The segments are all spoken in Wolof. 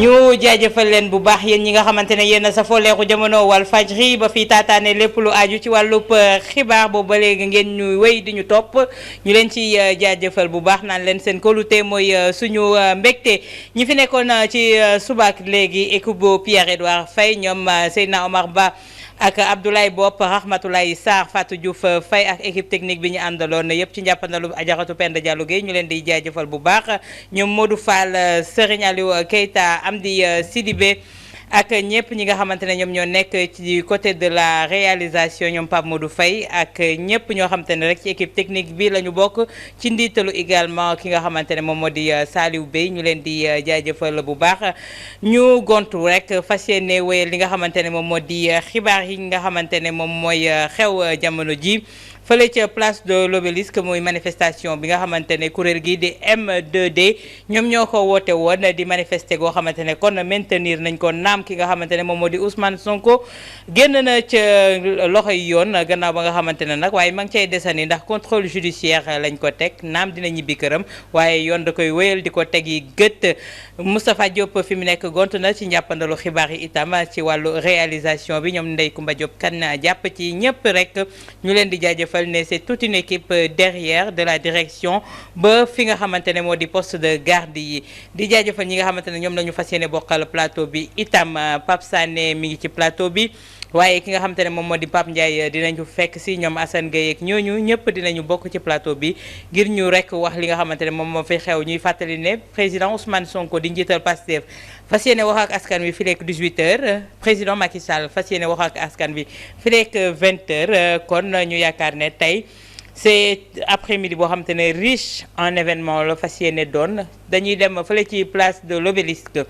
ñu jaajëfal leen bu baax yéen ñi nga xamante ne yéen a safoo leeru jamono Walfadjri ba fi taataane lépp lu aju ci wàllub xibaar boobu ba léegi ngeen ñu wéy di ñu topp ñu leen ci jaajëfal bu baax naan leen seen kóolute mooy suñu mbégte ñi fi nekkoon ci subaak léegi équipe bu Pierre-Edouard Faye ñoom Seydina Omar Ba ak Abdoulaye Bopp Rahmatoulaye Sarr Fatou Diouf Faye ak équipe technique bi ñu àndaloon yëpp ci njàppandalu Ajaratu Penda Diallo Gueye ñu leen di jaajëfal bu baax ñoom Modou Fall Serigne Aliou Keita Amdi Sidibé ak ñëpp ñi nga xamante ne ñoom ñoo nekk ci côté de la réalisation ñoom Pape Modou Faye ak ñëpp ñoo xamante ne rek ci équipe technique bi la ñu bokk ci ndiitalu également ki nga xamante ne moom moo di Saliou Bey ñu leen di jaajëfal bu baax ñu gontu rek fas yéene wéyal li nga xamante ne moom moo di xibaar yi nga xamante ne moom mooy xew jamono ji fële ca place de l'Obélisque mooy manifestation bi nga xamante ne kuréel gi di M2D ñoom ñoo ko woote woon di manifester goo xamante ne kon maintenir nañ ko naam ki nga xamante ne moom moo di Ousmane Sonko génn na ca loxoy yoon gannaaw ba nga xamante ne nag waaye ma ngi cay desani ndax contrôle judiciaire lañ ko teg naam dina ñibbi këram waaye yoon da koy wéyal di ko tegi gët Moustapha Diop fi mu nekk gont na ci njàppandalu xibaar yi itam ci wàllu réalisation bi ñoom Ndeye Koumba Diop kan jàpp ci ñëpp rek ñu leen di jaajëfal ne c'est toute une équipe derrière de la direction ba fi nga xamante ne moo di poste de garde yi di jaajëfal ñi nga xamante ne ñoom la ñu fas yéene bokkal plateau bi itam Pape Sané mi ngi ci plateau bi waaye ki nga xamante ne moom moo di Pape Ndiaye dinañu fekk si ñoom Assane Gueye ak ñooñu ñëpp dinañu bokk ci plateau bi ngir ñu rek wax li nga xamante ne moom moo fi xew ñuy fàttali ne président Ousmane Sonko di njiital Pastef fas yéene wax ak askan wi fi lekk 18h président Macky Sall fas yéene wax ak askan wi fi lekk 20h kon ñu yaakaar ne tey c'est après-midi boo xamante ne riche en événement la fas yéene doon dañuy dem fële ci place de l'Obélisque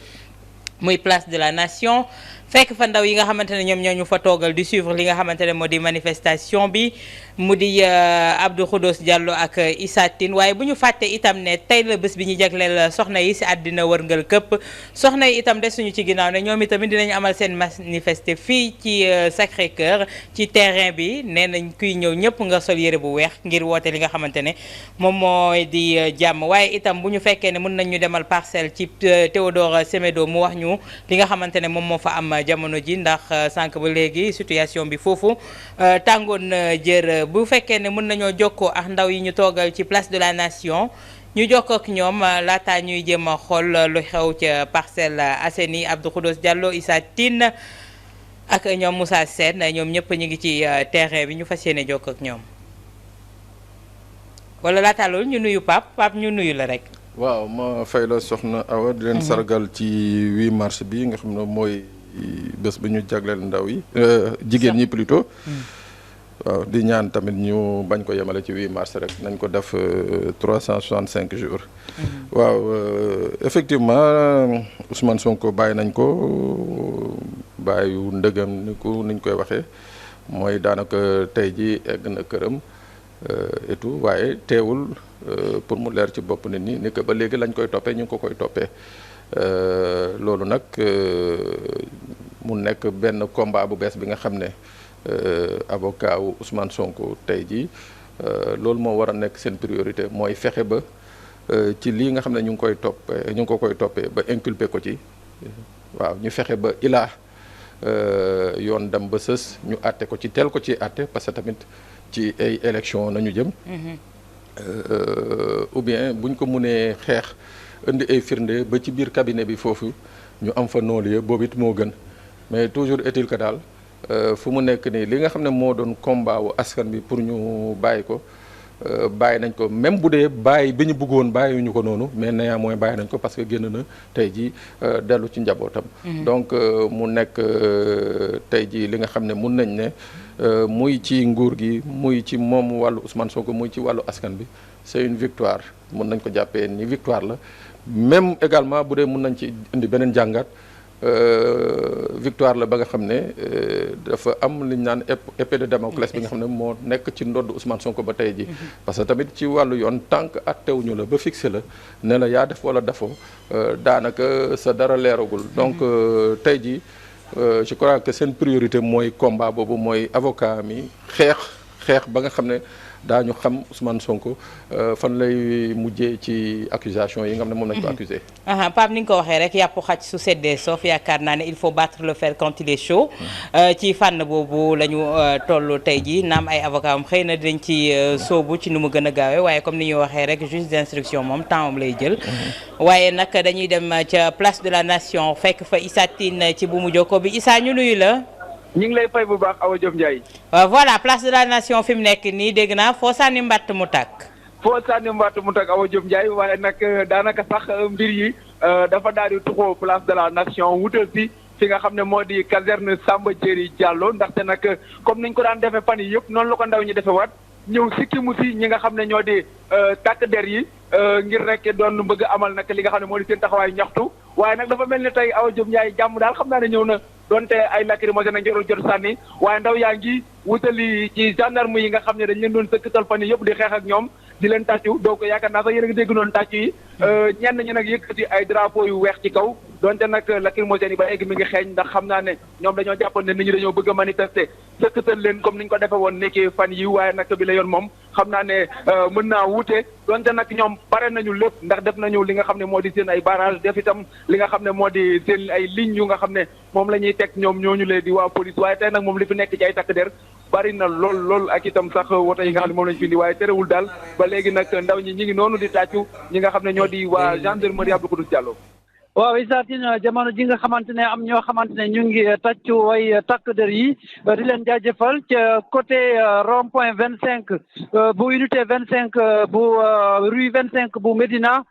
muy place de la nation fekk fa ndaw yi nga xamante ne ñoom ñoo ñu fa toogal di suivre li nga xamante ne moo di manifestation bi mu di Abdou Khoudoss Diallo ak Issa Tine waaye bu ñu fàtte itam ne tey la bés bi ñu jagleel soxna yi si àddina wërngal këpp soxna yi itam desuñu ci ginnaaw ne ñoom itamit dinañu amal seen manifester fii ci Sacré-Cœur ci terrain bi nee nañ kuy ñëw ñëpp nga sol yére bu weex ngir woote li nga xamante ne moom mooy di jàmm waaye itam bu ñu fekkee ne mën nañ ñu demal parcelle ci Théodore Semedo mu wax ñu li nga xamante ne moom moo fa am jamono ji ndax sànq ba léegi situation bi foofu tàngoon jër bu fekkee ne mën nañoo jokkoo ak ndaw yi ñu toogal ci place de la nation ñu jokkoo ak ñoom laataa ñuy jéem a xool lu xew ca Parcelles Assainies Abdou Khoudoss Diallo Issa Tine ak ñoom Moussa Sène ñoom ñëpp ñu ngi ci terrain bi ñu fas yéene jokkoo ak ñoom wala laataa loolu ñu nuyu Pape ñu nuyu la rek. waaw ma fay la soxna Awa di leen sargal ci 8 mars bi nga xam ne mooy bés bi ñu jagleel ndaw yi jigéen ñi plutôt waaw di ñaan tamit ñu bañ ko yemale ci 8 mars rek nañ ko def 365 jours waaw effectivement Ousmane Sonko bàyyi nañ ko bàyyu ndëgam ni ko niñ koy waxee mooy daanaka tey ji egg na këram et tout waaye teewul pour mu leer ci bopp nit ñi ni que ba léegi lañ koy toppee ñu ngi ko koy toppee loolu nag mu nekk benn combat bu bees bi nga xam ne avocat wu Ousmane Sonko tey jii loolu moo war a nekk seen priorité mooy fexe ba ci lii nga xam ne ñu ngi koy toppee ñu ngi ko koy toppee ba inculpé ko ci waaw ñu fexe ba ilaa yoon dem ba sës ñu àtte ko ci teel ko ci àtte parce que tamit ci ay élection nañu jëm ou bien buñ ko mënee xeex indi ay firnde ba ci biir cabinet bi foofu ñu am fa non-lieu boobu it moo gën mais toujours est-il que daal fu mu nekk nii li nga xam ne moo doon combat wu askan bi pour ñu bàyyi ko bàyyi nañ ko même bu dee bàyyi bi ñu bëggoon bàyyiwuñu ko noonu mais néanmoins bàyyi nañ ko parce que génn na tey jii dellu ci njabootam. donc mu nekk tey jii li nga xam ne mun nañ ne muy ci nguur gi muy ci moom wàllu Ousmane Sonko muy ci wàllu askan bi c'est une victoire mun nañ ko jàppee ni victoire la même également bu dee mun nañ ci indi beneen jàngat. victoire la ba nga xam ne dafa am li ñu naan épée de Damoclès bi nga xam ne moo nekk ci ndodd Ousmane Sonko ba tey ji parce que tamit ci wàllu yoon tant que attewuñu la ba fixé la ne la yaa def wala dafoo daanaka sa dara leeragul donc tey ji je crois que seen priorité mooy combat boobu mooy avocat mi xeex ba nga xam ne daañu xam Ousmane Sonko fan lay mujjee ci accusation yi nga xam ne moom lañ ko accusé. Pape ni nga ko waxee rek yàpp xaj su seddee soof yaakaar naa ne il faut battre le fer quand il est chaud ci fànn boobu la ñu toll tey jii naam ay avocat am xëy na dinañ ci soobu ci nu mu gën a gaawee waaye comme ni ñu waxee rek juge d'instruction moom temps am lay jël. waaye nag dañuy dem ca place de la nation fekk fa Issa Tine ci bu mu jokko bi Issa ñu nuyu la. ñu ngi lay fay bu baax Awa Diop Ndiaye. Voilà place de la nation fi mu nekk nii dégg naa foo sànni mbatt mu tàkk. foo sànni mbatt mu tàkk Awa Diop Ndiaye waaye nag daanaka sax mbir yi dafa daal di tuxoo place de la nation wutal si fi nga xam ne moo di caserne Samba Diéry Diallo ndaxte nag comme niñ ko daan defee fan yi yëpp noonu la ko ndaw ñi defee waat ñëw sikki mu si ñi nga xam ne ñoo di takk der yi ngir rek doon bëgg amal nag li nga xam ne moo di seen taxawaay ñaxtu waaye nag dafa mel ni tey Awa Diop Ndiaye jàmm daal xam naa ne ñëw na. donte ay lacrymogène ak njorul jot sànni waaye ndaw yaa ngi wutali ci gendarme yi nga xam ne dañ leen doon sëkkatal fan yëpp di xeex ak ñoom di leen tàccu donc yaakaar naa sax yéen a ngi dégg noonu tàccu yi ñenn ñi nag yëkkati ay drapeau yu weex ci kaw donte nag lacrymogène yi ba léegi mi ngi xeeñ ndax xam naa ne ñoom dañoo jàppoon ne nit ñi dañoo bëgg a manifester sëkkatal leen comme niñ ko defee woon nekki fan yi waaye nag bi la yoon moom xam naa ne mën naa wuute donte nag ñoom pare nañu lépp ndax def nañu li nga xam ne moo di seen ay barrage def itam li nga xam ne moo di seen ay lignes yu nga xam ne moom la ñuy teg ñoom ñooñu leen di waa police waaye tey nag moom li fi nekk ci ay takk der bari na lool ak itam sax woto yi nga xam ne moom lañu fi indi waaye terewul daal ba léegi nag ndaw ñi ngi noonu di tàccu ñi nga xam ne ñoo di waa gendarmerie Abdou Koudous Diallo. waaw Issa Tine jamono ji nga xamante ne am ñoo xamante ne ñu ngi tàccu way takk der yi di leen jaajëfal ca côté rond point 25 bu unité 25 bu rue 25 bu Médina.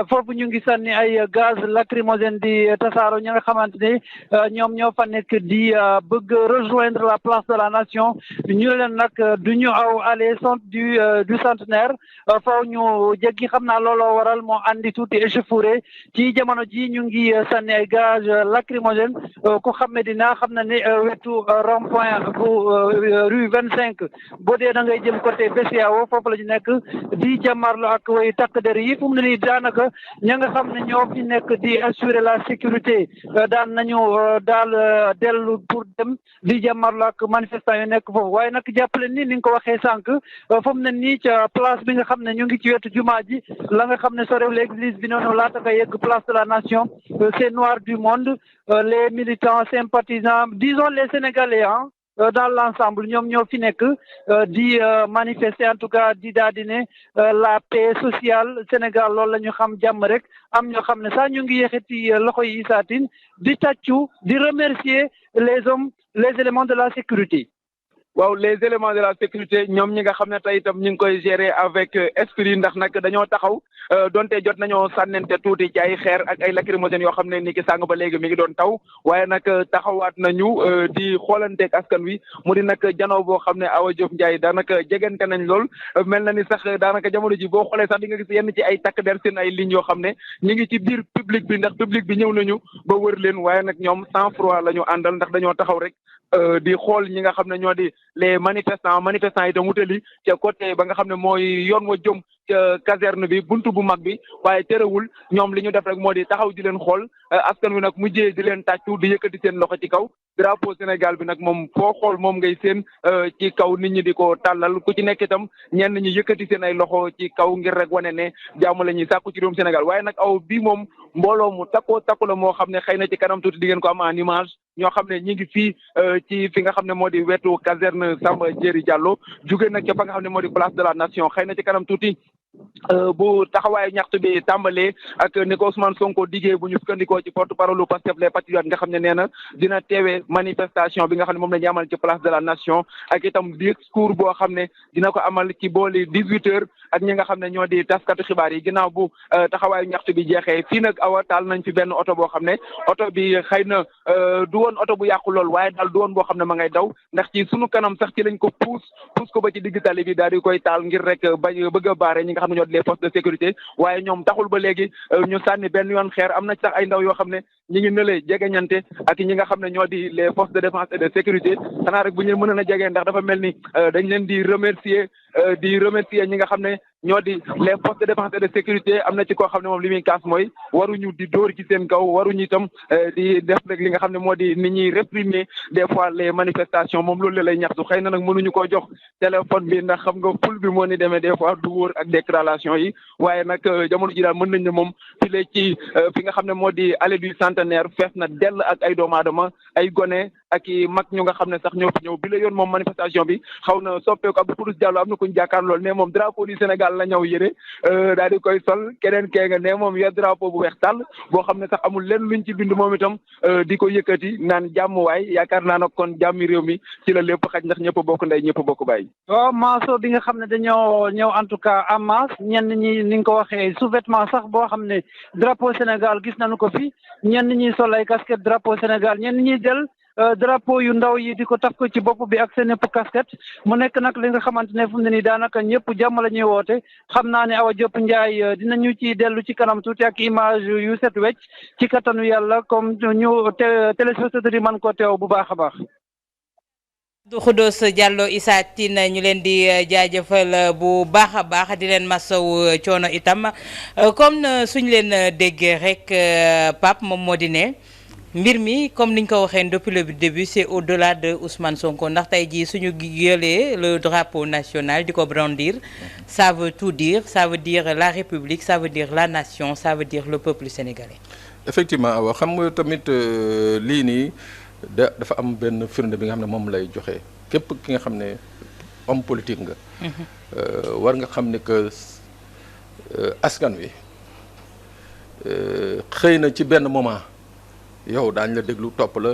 foofu ñu ngi sànni ay gaz lacrymogène di tasaaro ñi nga xamante ne ñoom ñoo fa nekk di bëgg rejoindre la place de la nation ñu leen nag du ñu aw aller centre du centenaire faw ñu jéggi xam naa looloo waral moo andi tuuti échauffourée ci jamono ji ñu ngi sànni ay gaz lacrymogène ku xam ne dina xam na ne wetu rond point bu rue 25 boo dee da ngay jëm côté BCEAO foofu la ñu nekk di jàmmarlo ak way takk der yi fu mu ne nii daanaka ña nga xam ne ñoo fi nekk di assurer la sécurité daan nañu daal dellu pour dem di jàmmarloo ak manifestant yu nekk foofu waaye nag jàppale ni nga ko waxee sànq fu mu ne nii ca place bi nga xam ne ñu ngi ci wetu jumaa ji la nga xam ne sorewul église bi noonu laata nga yegg place de la nation c'est noir du monde les militants sympathisants disons les Sénégalais dans l'ensemble ñoom ñoo fi nekk di manifester en tout cas di daal di ne la paix sociale Sénégal loolu la ñu xam jàmm rek am ñoo xam ne sax ñu ngi yëkkati loxo yi Issa Tine di tàccu di remercier les hommes les éléments de la sécurité. waaw les éléments de la sécurité ñoom ñi nga xam ne tey itam ñu ngi koy gérer avec esprit ndax nag dañoo taxaw donte jot nañoo sànnente tuuti ci ay xeer ak ay lacrymogènes yoo xam ne ni ki sàng ba léegi mi ngi doon taw waaye nag taxawaat nañu di xoolanteeg askan wi mu di nag janoo boo xam ne Awa Diop Ndiaye daanaka jegante nañ lool mel na ni sax daanaka jamono ji boo xoolee sax di nga gis yenn ci ay takk der seen ay lignes yoo xam ne ñu ngi ci biir public bi ndax public bi ñëw nañu ba wër leen waaye nag ñoom sang froid la ñu àndal ndax dañoo taxaw rek di xool ñi nga xam ne ñoo di les manifestants itam wutali ca côté ba nga xam ne mooy yoon wa jëm ca caserne bi buntu bu mag bi waaye terewul ñoom li ñu def rek moo di taxaw di leen xool askan wi nag mujjee di leen tàccu di yëkkati seen loxo ci kaw drapeau Sénégal bi nag moom foo xool moom ngay seen ci kaw nit ñi di ko tàllal ku ci nekk itam ñenn ñi yëkkati seen ay loxo ci kaw ngir rek wane ne jàmm la ñuy sàkku ci réewum Sénégal waaye nag aw bii moom mbooloo mu takku la moo xam ne xëy na ci kanam tuuti di ngeen ko am en image ñoo xam ne ñi ngi fii ci fi nga xam ne moo di wetu caserne Samba Diéry Diallo jóge nag ca fa nga xam ne moo di place de la nation xëy na ci kanam tuuti bu taxawaayu ñaxtu bi tàmbalee ak ni ko Ousmane Sonko diggee bu ñu sukkandikoo ci porte parole Pastef les patriotes nga xam ne nee na dina teewee manifestation bi nga xam ne moom la ñu amal ci place de la nation ak itam discours boo xam ne dina ko amal ci booli 18h ak ñi nga xam ne ñoo di taskatu xibaar yi ginnaaw bu taxawaayu ñaxtu bi jeexee fii nag Awa taal nañ fi benn oto boo xam ne oto bi xëy na du woon oto bu yàqu lool waaye daal du woon boo xam ne ma ngay daw ndax ci sunu kanam sax ci lañ ko puus ko ba ci digg tali bi daal di koy taal ngir rek bëgg a baare ñi nga xam ne ñoo di les forces de sécurité waaye ñoom taxul ba léegi ñu sànni benn yoon xeer am na sax ay ndaw yoo xam ne ñi ngi nëlee jegeñante ak ñi nga xam ne ñoo di les forces de défense et de sécurité xanaa rek bu ñu mën a jegee ndax dafa mel ni dañ leen di remercier ñi nga xam ne ñoo di les forces de défense et de sécurité am na ci koo xam ne moom li muy kaas mooy waruñu di dóor ci seen kaw waruñu itam di def rek li nga xam ne moo di ni ñuy réprimer des fois les manifestations moom loolu la lay ñaxtu xëy na nag mënuñu koo jox téléphone bi ndax xam nga ful bi moo ni demee des fois du wóor ak déclaration yi waaye nag jamono ji daal mën nañ ne moom file ci fi nga xam ne moo di allée du centenaire fees na dell ak ay doomu aadama ay gone ak i mag ñu nga xam ne sax ñoo fi ñëw bi la yoon moom manifestation bi xaw na soppeeku Abdou Koudous Diallo am na ku ñu jàkkaar lool ne moom drapeau du Sénégal la ñëw yëre daal di koy sol keneen kee nga ne moom yor drapeau bu weex tàll boo xam ne sax amul lenn luñ ci bind moom itam di ko yëkkati naan jàmm waay yaakaar naa nag kon jàmmi réew mi ci la lépp xaj ndax ñëpp bokk ndey ñëpp bokk bàyyi. waaw maaso bi nga xam ne dañoo ñëw en tout cas en masse ñenn ñi ni nga ko waxee sous-vêtement sax boo xam ne drapeau Sénégal gis nañu ko fi ñenn ñi sol ay casquette drapeau Sénégal ñenn ñi jël drapeau yu ndaw yi di ko taf ko ci bopp bi ak seen yëpp casquette mu nekk nag li nga xamante ne fu mu ne nii daanaka ñëpp jàmm la ñuy woote xam naa ne Awa Diop Ndiaye dinañu ci dellu ci kanam tuuti ak image yu set wecc ci kattanu yàlla comme ñu téléspectateurs yi mën ko teew bu baax a baax. Abdou Koudous Diallo Issa Tine ñu leen di jaajëfal bu baax a baax di leen masaw coono itam comme suñ leen déggee rek Pape moom moo di ne mbir mi comme niñ ko waxee depuis le début c'est au-delà de Ousmane Sonko ndax tey jii suñu yëlee le drapeau national di ko brandir ça veut tout dire ça veut dire la République ça veut dire la nation ça veut dire le peuple sénégalais. effectivement waaw xam nga tamit lii nii dafa am benn firnde bi nga xam ne moom lay joxe képp ki nga xam ne homme politique nga. war nga xam ne que askan wi xëy na ci benn moment. yow daañ la déglu topp la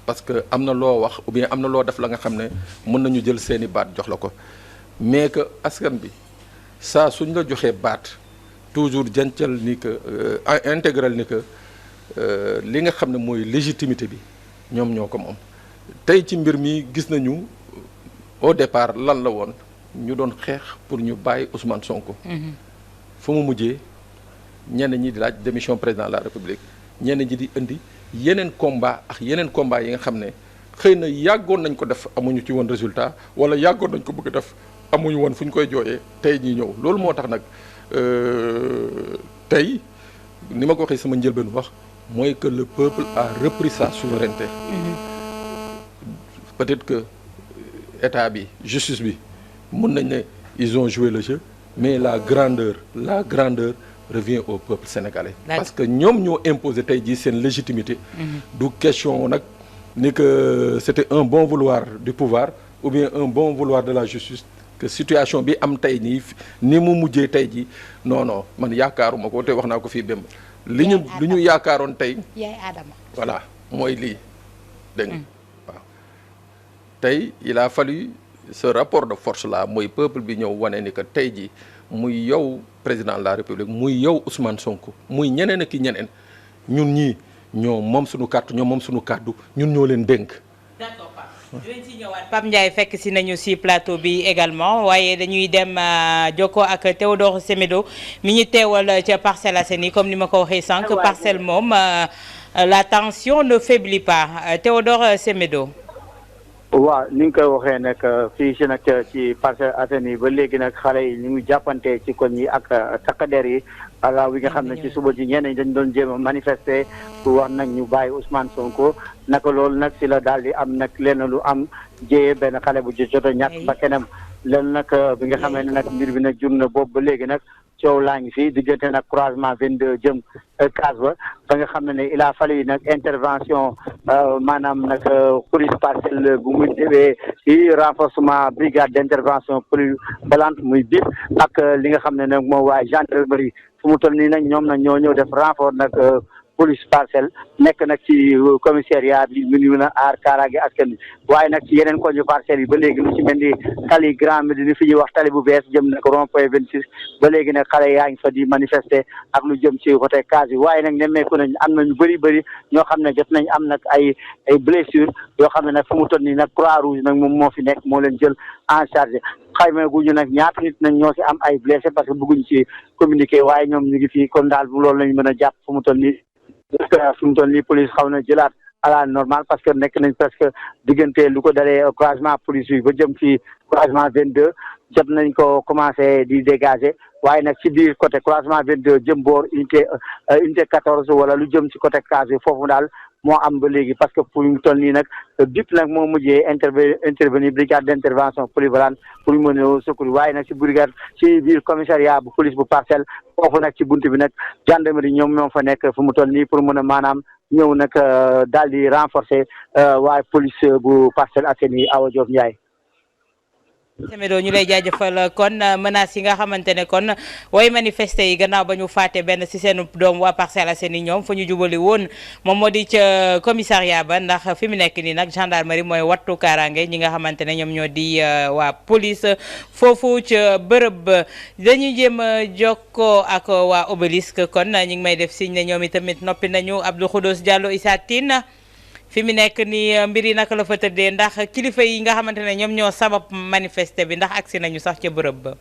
parce que am na loo wax ou bien am na loo def la nga xam ne mën nañu jël seeni baat jox la ko mais que askan bi saa suñ la joxee baat toujours jancal ni que intégral ni que li nga xam ne mooy légitimité bi ñoom ñoo ko moom tey ci mbir mi gis nañu au départ lan la woon ñu doon xeex pour ñu bàyyi Ousmane Sonko. fu mu mujjee ñenn ñi di laaj démission président de la République ñenn ñi di indi yeneen combat ak yeneen combat yi nga xam ne xëy na yàggoon nañ ko def amuñu ci woon résultat wala yàggoon nañ ko bëgg def amuñu woon fu ñu koy jooyee tey ñi ñëw loolu moo tax nag tey ni ma ko waxee sama njëlbeen wax mooy que le peuple a repris sa souveraineté. peut-être que état bi justice bi mun nañ ne ils ont joué le jeu mais la grandeur revient au peuple sénégalais. parce que ñoom ñoo imposé tey jii seen légitimité. du question nag ni que c'était un bon vouloir du pouvoir ou bien un bon vouloir de la justice que situation bi am tey nii ni mu mujjee tey jii non man yaakaaruma ko te wax naa ko fii démb. li ñu yaakaaroon tey. yaay Adama. voilà mooy lii dégg nga waaw tey il a fallu ce rapport de force là mooy peuple bi ñëw wane ni que tey jii muy yow président de la République muy yow Ousmane Sonko muy ñeneen ak ñeneen ñun ñii ñoo moom suñu carte ñoo moom suñu kàddu ñun ñoo leen dénk. d'accord Pape dinañ ci ñëwaat Pape Ndiaye fekk si nañu si plateau bi également waaye dañuy dem jokkoo ak Théodore Semedo mi ñu teewal ca Parcelles Assainies comme ni ma ko waxee sànq. parcelle moom la tension ne faiblit pas Théodore Semedo. waaw ni nga koy waxee nag fii si nag ci Parcelles Assainies ba léegi nag xale yi ñu ngi jàppante ci koñ yi ak takkader yi ala wi nga xam ne ci suba ji ñeneen dañ doon jéem a manifester pour wax nag ñu bàyyi Ousmane Sonko naka loolu nag si la daal di am nag lenn lu am jéyee benn xale bu jot a ñàkk ba kenam leen nag bi nga xamee ne nag mbir bi nag jur na boobu ba léegi nag coow laa ngi fi diggante nag croisement 22 jëm case ba nga xam ne il a fallu nag intervention maanaam nag police parcelle bu muy déwee ci renforcement brigade d' intervention polyvalente muy BIP ak li nga xam ne nag moom waa gendarmerie fu mu toll nii nag ñoom nag ñoo ñëw def renfort nag police parcelle nekk nag ci commissariat bi mu mën a aar kaaraange askan wi waaye nag ci yeneen koñu parcelles yi ba léegi lu ci mel ni tali Grand Médine fi ñuy wax tali bu bees jëm nag rond point 26 ba léegi nag xale yaa ngi fa di manifester ak lu jëm ci côté case yi waaye nag nemmeeku nañ am na ñu bëri ñoo xam ne jot nañ am nag ay blessures yoo xam ne nag fu mu toll nii nag croix rouge nag moom moo fi nekk moo leen jël en charge xayma guñu nag ñaata nit nag ñoo si am ay blessés parce que bëgguñ ci communiquer waaye ñoom ñu ngi fii kon daal loolu lañ mën a jàpp fu mu toll nii. fi mu toll nii police xaw na jëlaat à la normale parce que nekk nañ presque diggante lu ko dalee croisement police bi ba jëm ci croisement 22 jot nañ ko commencé di dégager waaye nag ci biir côté croisement 22 jëm boor unité 14 wala lu jëm ci côté case bi foofu daal moo am ba léegi parce que pour ñu toll nii nag BIP nag moo mujjee intervenir brigade d'intervention polyvalente pour ñu mën a secourir waaye nag ci brigade ci biir commissariat bu police bu Parcelles foofu nag ci buntu bi nag gendarmerie ñoom fa nekk fu mu toll nii pour mën a maanaam ñëw nag daal di renforcer waaye police bu Parcelles Assainies Awa Diop Ndiaye. Semedo ñu lay jaajëfal kon menaces yi nga xamante ne kon way manifester yi gannaaw ba ñu faate benn ci seen doom waa Parcelles Assainies ñoom fa ñu jubali woon moom moo di ca commissariat ba ndax fi mu nekk nii nag gendarmerie mooy wattu kaaraange ñi nga xamante ne ñoom ñoo di waa police foofu ca bërëb dañuy jéem a jokkoo ak waa Obélisque kon ñi ngi may def signe ne ñoom itamit noppi nañu Abdou Khoudoss Diallo Issa Tine fi mu nekk nii mbir yi naka la fa tëddee ndax kilifa yi nga xamante ne ñoom ñoo sabab manifester bi ndax agsi nañu sax ca bërëb ba.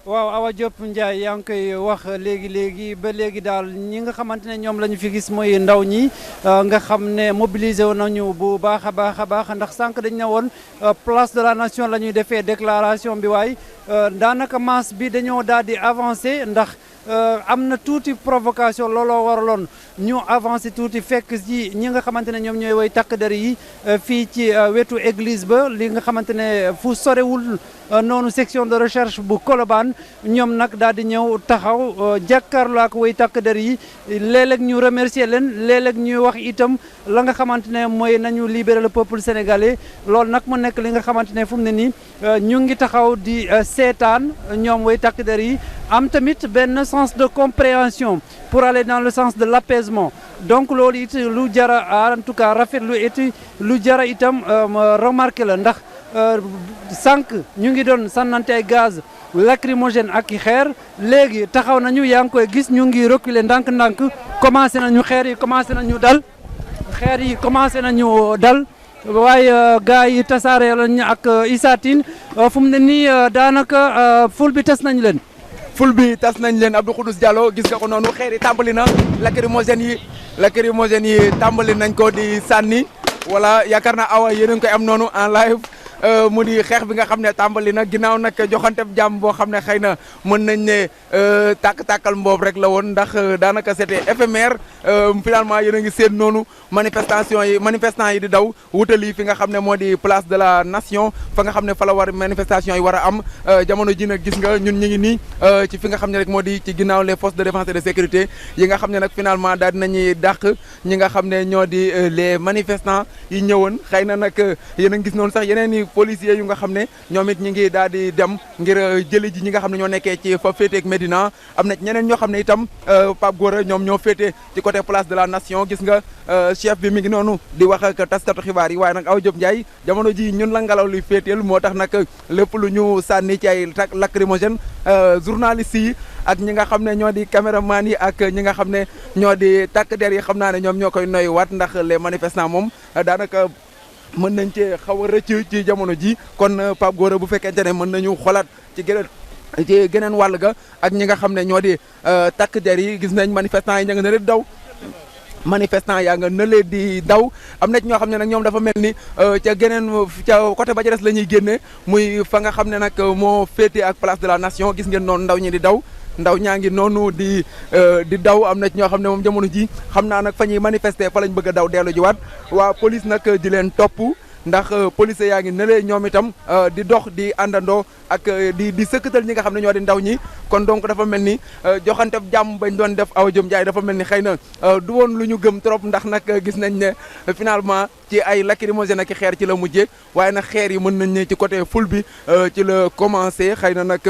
waaw Awa Diop Ndiaye yaa ngi koy wax léegi ba léegi daal ñi nga xamante ne ñoom la ñu fi gis mooy ndaw ñi nga xam ne mobilisé wu nañu bu baax a baax ndax sànq dañ ne woon place de la nation la ñuy defee déclaration bi waaye daanaka masse bi dañoo daal di avancé ndax am na tuuti provocation looloo waraloon ñu avancé tuuti fekk ci ñi nga xamante ne ñoom ñooy woy takk der yi fii ci wetu église ba li nga xamante ne fu sorewul noonu section de recherche bu Colobane ñoom nag daal di ñëw taxaw jàkkaarloo ak woy takk der yi léeg-léeg ñu remercier leen léeg-léeg ñuy wax itam la nga xamante ne mooy nañu libérer le peuple sénégalais loolu nag mu nekk li nga xamante ne fu mu ne nii ñu ngi taxaw di seetaan ñoom woy takk der yi am tamit benn sens de compréhension pour aller dans le sens de l'apaisement donc loolu it lu jara en tout cas rafetlu it lu jara itam remarqué la ndax sànq ñu ngi doon sànnante ay gaz lacrymogène ak i xeer léegi taxaw nañu yaa ngi koy gis ñu ngi reculer ndànk-ndànk commencé nañu xeer yi commencé nañu dal waaye gars yi tasaare lañu ak Issa Tine fu mu ne nii daanaka ful bi tas nañ leen. ful bi tas nañ leen Abdou Khoudoss Diallo gis nga ko noonu xeer yi tàmbali na lacrymogène yi tàmbali nañ ko di sànni wala yaakaar naa Awa yéen a ngi koy am noonu en live mu di xeex bi nga xam ne tàmbali na ginnaaw nag joxanteb jàmm boo xam ne xëy na mën nañ ne tàkk-tàkkal mboob rek la woon ndax daanaka c'était éphémère finalement yéen a ngi seen noonu manifestants yi di daw wutali fi nga xam ne moo di place de la nation fa nga xam ne fa la war manifestation yi war a am jamono ji nag gis nga ñun ñu ngi nii ci fi nga xam ne rek moo di ci ginnaaw les forces de défense et de sécurité yi nga xam ne nag finalement daal dinañuy dàq ñi nga xam ne ñoo di les manifestants yi ñëwoon xëy na nag yéen a ngi gis noonu sax yeneen i policiers yu nga xam ne ñoom it ñi ngi daal di dem ngir jëli ji ñi nga xam ne ñoo nekkee ci fa féete ak Médina am na ñeneen ñoo xam ne itam Pape Gora ñoom ñoo féete ci côté place de la nation gis nga chef bi mi ngi noonu di wax ak taskatu xibaar yi waaye nag Awa Diop Ndiaye jamono ji ñun la ngelaw li féeteel moo tax nag lépp lu ñu sànni ci ay lacrymogène journalistes yi ak ñi nga xam ne ñoo di caméraman yi ak ñi nga xam ne ñoo di takk der yi xam naa ne ñoom ñoo koy noyyiwaat ndax les manifestants moom daanaka mën nañ cee xaw a rëcc ci jamono ji kon Pape Gora bu fekkente ne mën nañu xolaat ci geneen wàll ga ak ñi nga xam ne ñoo di takk der yi gis nañ manifestants yi ña nga ne leen daw manifestant yaa nga nële di daw am na ci ñoo xam ne nag ñoom dafa mel ni ca côté ba ca des la ñuy génne muy fa nga xam ne nag moo féete ak place de la nation gis ngeen noonu ndaw ñi di daw ndaw ñaa ngi noonu di daw am na ci ñoo xam ne moom jamono ji xam naa nag fa ñuy manifester fa lañ bëgg a daw dellu jiwaat waa police nag di leen topp ndax police yaa ngi nële ñoom itam di dox di àndandoo ak di sëkkatal ñi nga xam ne ñoo di ndaw ñi kon donc dafa mel ni joxante jàmm bañ doon def Awa Diop Ndiaye dafa mel ni xëy na du woon lu ñu gëm trop ndax nag gis nañ ne finalement ci ay lacrymogène ak xeer ci la mujjee waaye nag xeer yi mën nañ ne ci côté ful bi ci la commencé xëy na nag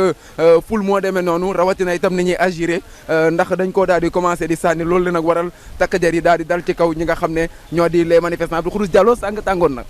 ful moo demee noonu rawatina itam ni ñuy agiré ndax dañ koo daal di commencé di sànni loolu la nag waral takk der yi daal di dal ci kaw ñi nga xam ne ñoo di les manifestants Abdou Khoudoss Diallo sàng tàngoon nag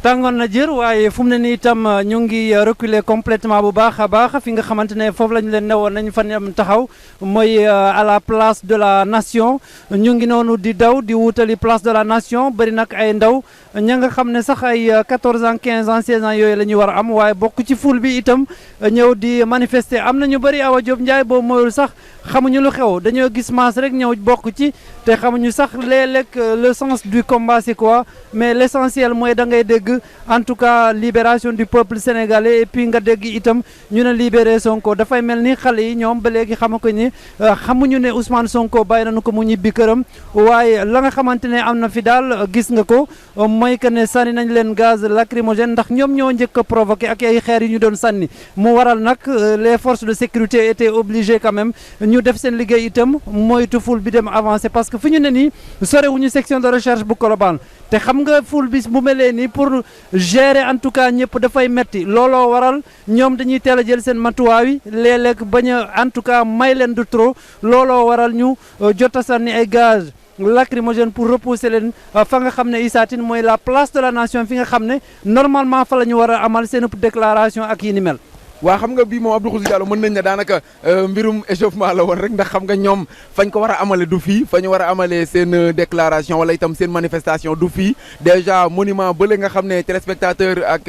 tàngoon na jër waaye fu mu ne nii itam ñu ngi reculer complètement bu baax a baax fi nga xamante ne foofu la ñu leen newoon nañ fa dem taxaw mooy à la place de la nation ñu ngi noonu di daw di wutali place de la nation bëri nag ay ndaw ña nga xam ne sax ay 14 ans 15 ans 16 ans yooyu la ñuy war a am waaye bokk ci foule bi itam ñëw di manifester am na ñu bëri Awa Diop Ndiaye boobu mooyul sax xamuñu lu xew dañoo gis masse rek ñëw bokk ci te xamuñu sax léeg-léeg le sens du combat c'est quoi mais l'essentiel mooy da ngay dégg en tout cas libération du peuple sénégalais et puis nga dégg itam ñu ne libéré Sonko dafay mel ni xale yi ñoom ba léegi xamuñu ne Ousmane Sonko bàyyi nañu ko mu ñibbi këram waaye la nga xamante ne am na fi daal gis nga ko mooy que ne sànni nañ leen gaz lacrymogène ndax ñoom ñoo njëkk a provoqué ak ay xeer yu ñu doon sànni mu waral nag les forces de sécurité étaient obligées quand même ñu def seen liggéey itam moytu ful bi dem avancé parce que fi ñu ne nii sorewuñu section de recherche bu Colobane te xam nga ful bis bu melee nii pour gérer en tout cas ñëpp dafay metti looloo waral ñoom dañuy teel a jël seen matuwaay yi léeg-léeg bañ a en tout cas may leen du trop looloo waral ñu jot a sànni ay gaz lacrymogène pour repousser leen fa nga xam ne Issa Tine mooy la place de la nation fi nga xam ne normalement fa la ñu war a amal seen déclaration ak yi ni mel. waa xam nga bii moom Abdou Khoudoss Diallo mën nañ ne daanaka mbirum échauffement la woon rek ndax xam nga ñoom fañ ko war a amale du fii fa ñu war a amalee seen déclaration wala itam seen manifestation du fii déjà monument bële nga xam ne téléspectateur ak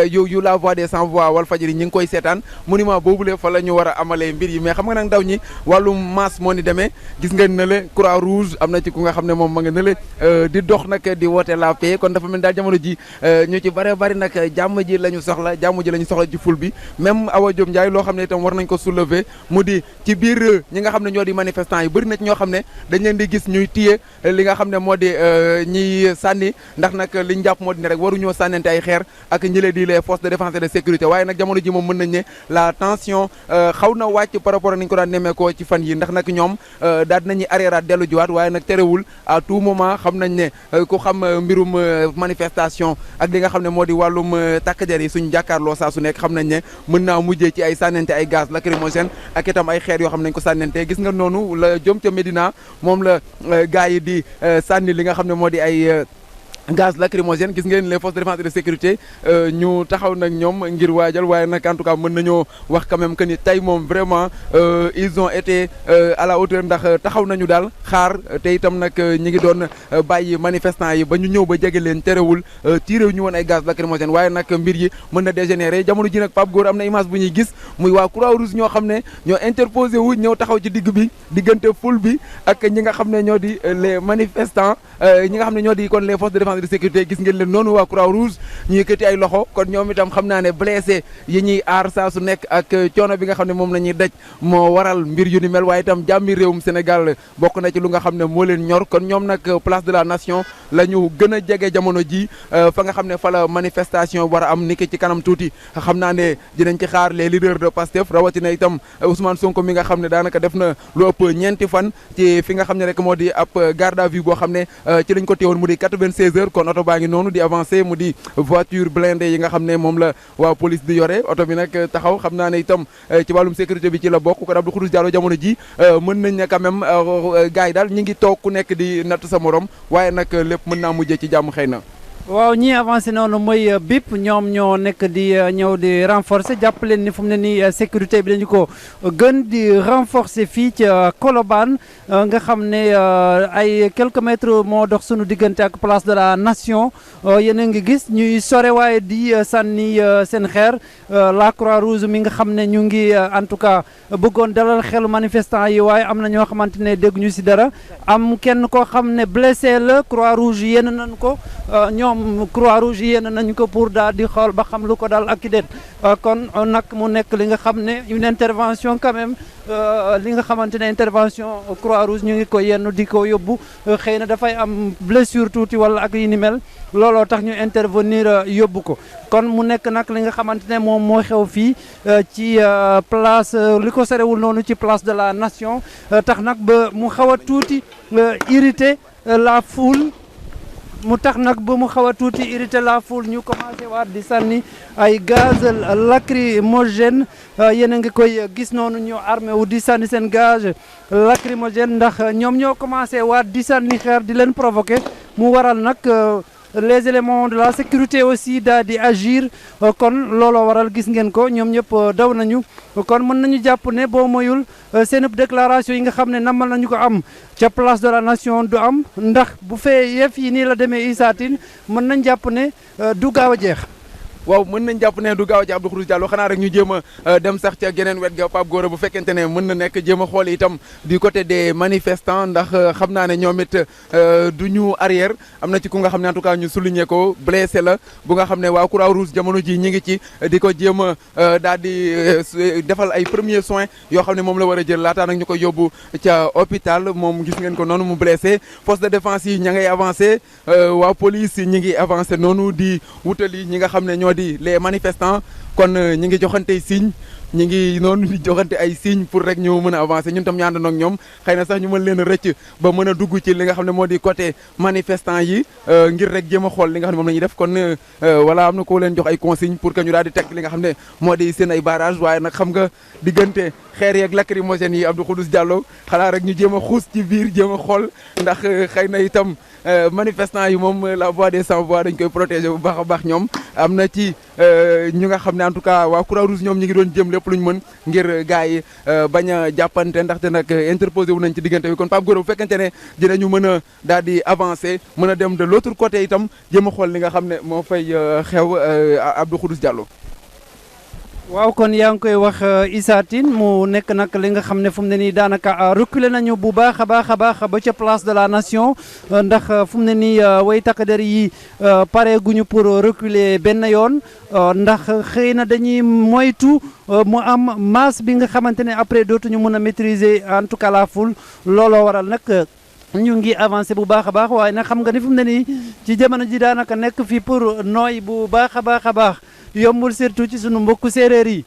yu la voix des sans voix Walfadjri ñi ngi koy seetaan monument boobule fa la ñu war a amalee mbir yi mais xam nga nag ndaw ñi wàllum masse moo ni demee gis ngeen ne le croix rouge am na ci ku nga xam ne moom ma nga ne le di dox nag di woote la paix kon dafa mel daal jamono ji ñu ci bari nag jàmm ji la ñu soxla ci ful bi même Awa Diop Ndiaye loo xam ne itam war nañ ko soulever mu di ci biir ñi nga xam ne ñoo di manifestants yi bëri na ci ñoo xam ne dañ leen di gis ñuy téye li nga xam ne moo di ñiy sànni ndax nag liñ jàpp moo di ne rek waruñoo sànnante ay xeer ak ñi leen di les forces de défense et de sécurité waaye nag jamono ji moom mën nañ ne la tension xaw na wàcc par rapport ak ni ñu ko daan nemmeekoo ci fan yi ndax nag ñoom daal dinañuy arriéraat dellu jiwaat waaye nag terewul à tout moment xam nañ ne ku xam mbirum manifestation ak li nga xam ne moo di wàllum takk der yi suñu jàkkaarloo saa su nekk xam nañ ne mën naa mujjee ci ay sànnente ay gaz lacrymogène ak itam ay xeer yoo xam ne nañ ko sànnente gis nga noonu la jëm ca Médina moom la gars yi di sànni li nga xam ne moo di ay gaz lacrymogène gis ngeen les forces de défense et de sécurité ñu taxaw nag ñoom ngir waajal waaye nag en tout cas mën nañoo wax quand même que ni tey moom vraiment ils ont été à la hauteur ndax taxaw nañu daal xaar te itam nag ñi ngi doon bàyyi manifestants yi ba ñu ñëw ba jege leen terewul tiré wu ñu woon ay gaz lacrymogène waaye nag mbir yi mën na dégénérer jamono ji nag Pape Gora am na image bu ñuy gis muy waa Croix-Rouge ñoo xam ne ñoo interposé wu ñëw taxaw ci digg bi diggante foule bi ak ñi nga xam ne ñoo di les manifestants ñi nga xam ne ñoo di kon les forces de défense de sécurité gis ngeen leen noonu waa Croix-Rouge ñu yëkkati ay loxo kon ñoom itam xam naa ne blessé yi ñuy aar saa su nekk ak coono bi nga xam ne moom la ñuy daj moo waral mbir yu ni mel waaye itam jàmmi réewum Sénégal bokk na ci lu nga xam ne moo leen ñor kon ñoom nag place de la nation la ñu gën a jege jamono ji fa nga xam ne fa la manifestation war a am niki ci kanam tuuti xam naa ne dinañ ci xaar les leaders de Pastef rawatina itam Ousmane Sonko mi nga xam ne daanaka def na lu ëpp ñeenti fan ci fi nga xam ne rek moo di ab garde à vue boo xam ne ci lañ ko téewoon mu di 96 heures kon oto baa ngi noonu di avancé mu di voiture blindée yi nga xam ne moom la waa police di yore oto bi nag taxaw xam naa ne itam ci wàllum sécurité bi ci la bokk kon Abdou Khoudoss Diallo jamono ji mën nañ ne quand même gars yi daal ñi ngi toog ku nekk di natt sa morom waaye nag lépp mën naa mujjee ci jàmm xëy na. waaw ñi avancé noonu mooy BIP ñoom ñoo nekk di ñëw di renforcer jàpp leen ni fu mu ne nii sécurité bi dañu ko gën di renforcer fii ci Colobane nga xam ne ay quelques mètres moo dox sunu diggante ak place de la nation yéen a ngi gis ñuy sore waaye di sànni seen xeer la Croix-Rouge mi nga xam ne ñu ngi en tout cas bëggoon dalal xelu manifestant yi waaye am na ñoo xamante ne dégguñu si dara am kenn koo xam ne blessé la Croix-Rouge yéen nañ ko ñoom Croix-Rouge yéen nañ ko pour daal di xool ba xam lu ko daal ak i déet kon nag mu nekk li nga xam ne une intervention quand même li nga xamante ne intervention Croix-Rouge ñu ngi ko yenn di ko yóbbu xëy na dafay am blessure tuuti wala ak yi ni mel looloo tax ñu intervenir yóbbu ko kon mu nekk nag li nga xamante ne moom moo xew fii ci place li ko sorewul noonu ci place de la nation tax nag ba mu xaw a tuuti irrité la foule mu tax nag ba mu xaw a tuuti irrité la foule ñu commencé waat di sànni ay gaz lacrymogène yéen a ngi koy gis noonu ñu armé wu di sànni seen gaz lacrymogène ndax ñoom ñoo commencé waat di sànni xeer di leen provoqué mu waral nag les éléments de la sécurité aussi daal di agir kon looloo waral gis ngeen ko ñoom ñëpp daw nañu kon mën nañu jàpp ne boo moyul seen déclaration yi nga xam ne namal nañu ko am ca place de la nation du am ndax bu fee yëf yi nii la demee Issa Tine mën nañ jàpp ne du gaaw a jeex. waaw mën nañ jàpp ne du gaaw ci Abdou Khoudoss Diallo xanaa rek ñu jéem a dem sax ca geneen wet ga Pape Gora bu fekkente ne mën na nekk jéem a xool itam du côté des manifestants ndax xam naa ne ñoom it du ñu arrière am na ci ku nga xam ne en tout cas ñu souligner ko blessé la bu nga xam ne waa Croix-Rouge jamono ji ñi ngi ci di ko jéem a daal di defal ay premiers soins yoo xam ne moom la war a jël laataa nag ñu koy yóbbu ca hôpital moom gis ngeen ko noonu mu blessé force de défense yi ña ngay avancé waa police ñi ngi avancé noonu di wutali ñi nga xam ne ñoo di les manifestants kon ñi ngi joxante signe ñi ngi noonu di joxante ay signe pour rek ñu mën a avancer ñun tam ñu àndandoo ak ñoom xëy na sax ñu mën leen a rëcc ba mën a dugg ci li nga xam ne moo di côté manifestant yi ngir rek jéem a xool li nga xam ne moom la ñuy def kon voilà am na ko leen jox ay consigne pour que ñu daal di teg li nga xam ne moo di seen ay barrage waaye nag xam nga diggante xeer yeeg lacrymogène yi Abdou Khoudoss Diallo xanaa rek ñu jéem a xuus ci biir jéem a xool ndax xëy na itam manifestant yi moom la voix des sans voix dañ koy protéger bu baax a baax ñoom am na ci ñu nga xam ne en tout cas waa Croix-Rouge ñoom ñi ngi doon jëm lépp lu ñu mën ngir gars yi bañ a jàppante ndaxte nag interposé wu nañ ci diggante bi kon Pape Gora bu fekkente ne dinañu mën a daal di avancer mën a dem de l'autre côté itam jéem a xool li nga xam ne moo fay xew Abdou Khoudoss Diallo. waaw kon yaa ngi koy wax Issa Tine mu nekk nag li nga xam ne fu mu ne nii daanaka reculer nañu bu baax a baax a baax ba ca place de la nation ndax fu mu ne nii way takk der yi pare guñu pour reculer benn yoon ndax xëy na dañuy moytu mu am masse bi nga xamante ne après dootuñu mën a maîtriser en tout cas la foule looloo waral nag ñu ngi avancé bu baax a baax waaye nag xam nga ni fu mu ne nii ci jamono ji daanaka nekk fii pour nooy bu baax a baax a baax yombul surtout ci sunu mbokku séeréer yi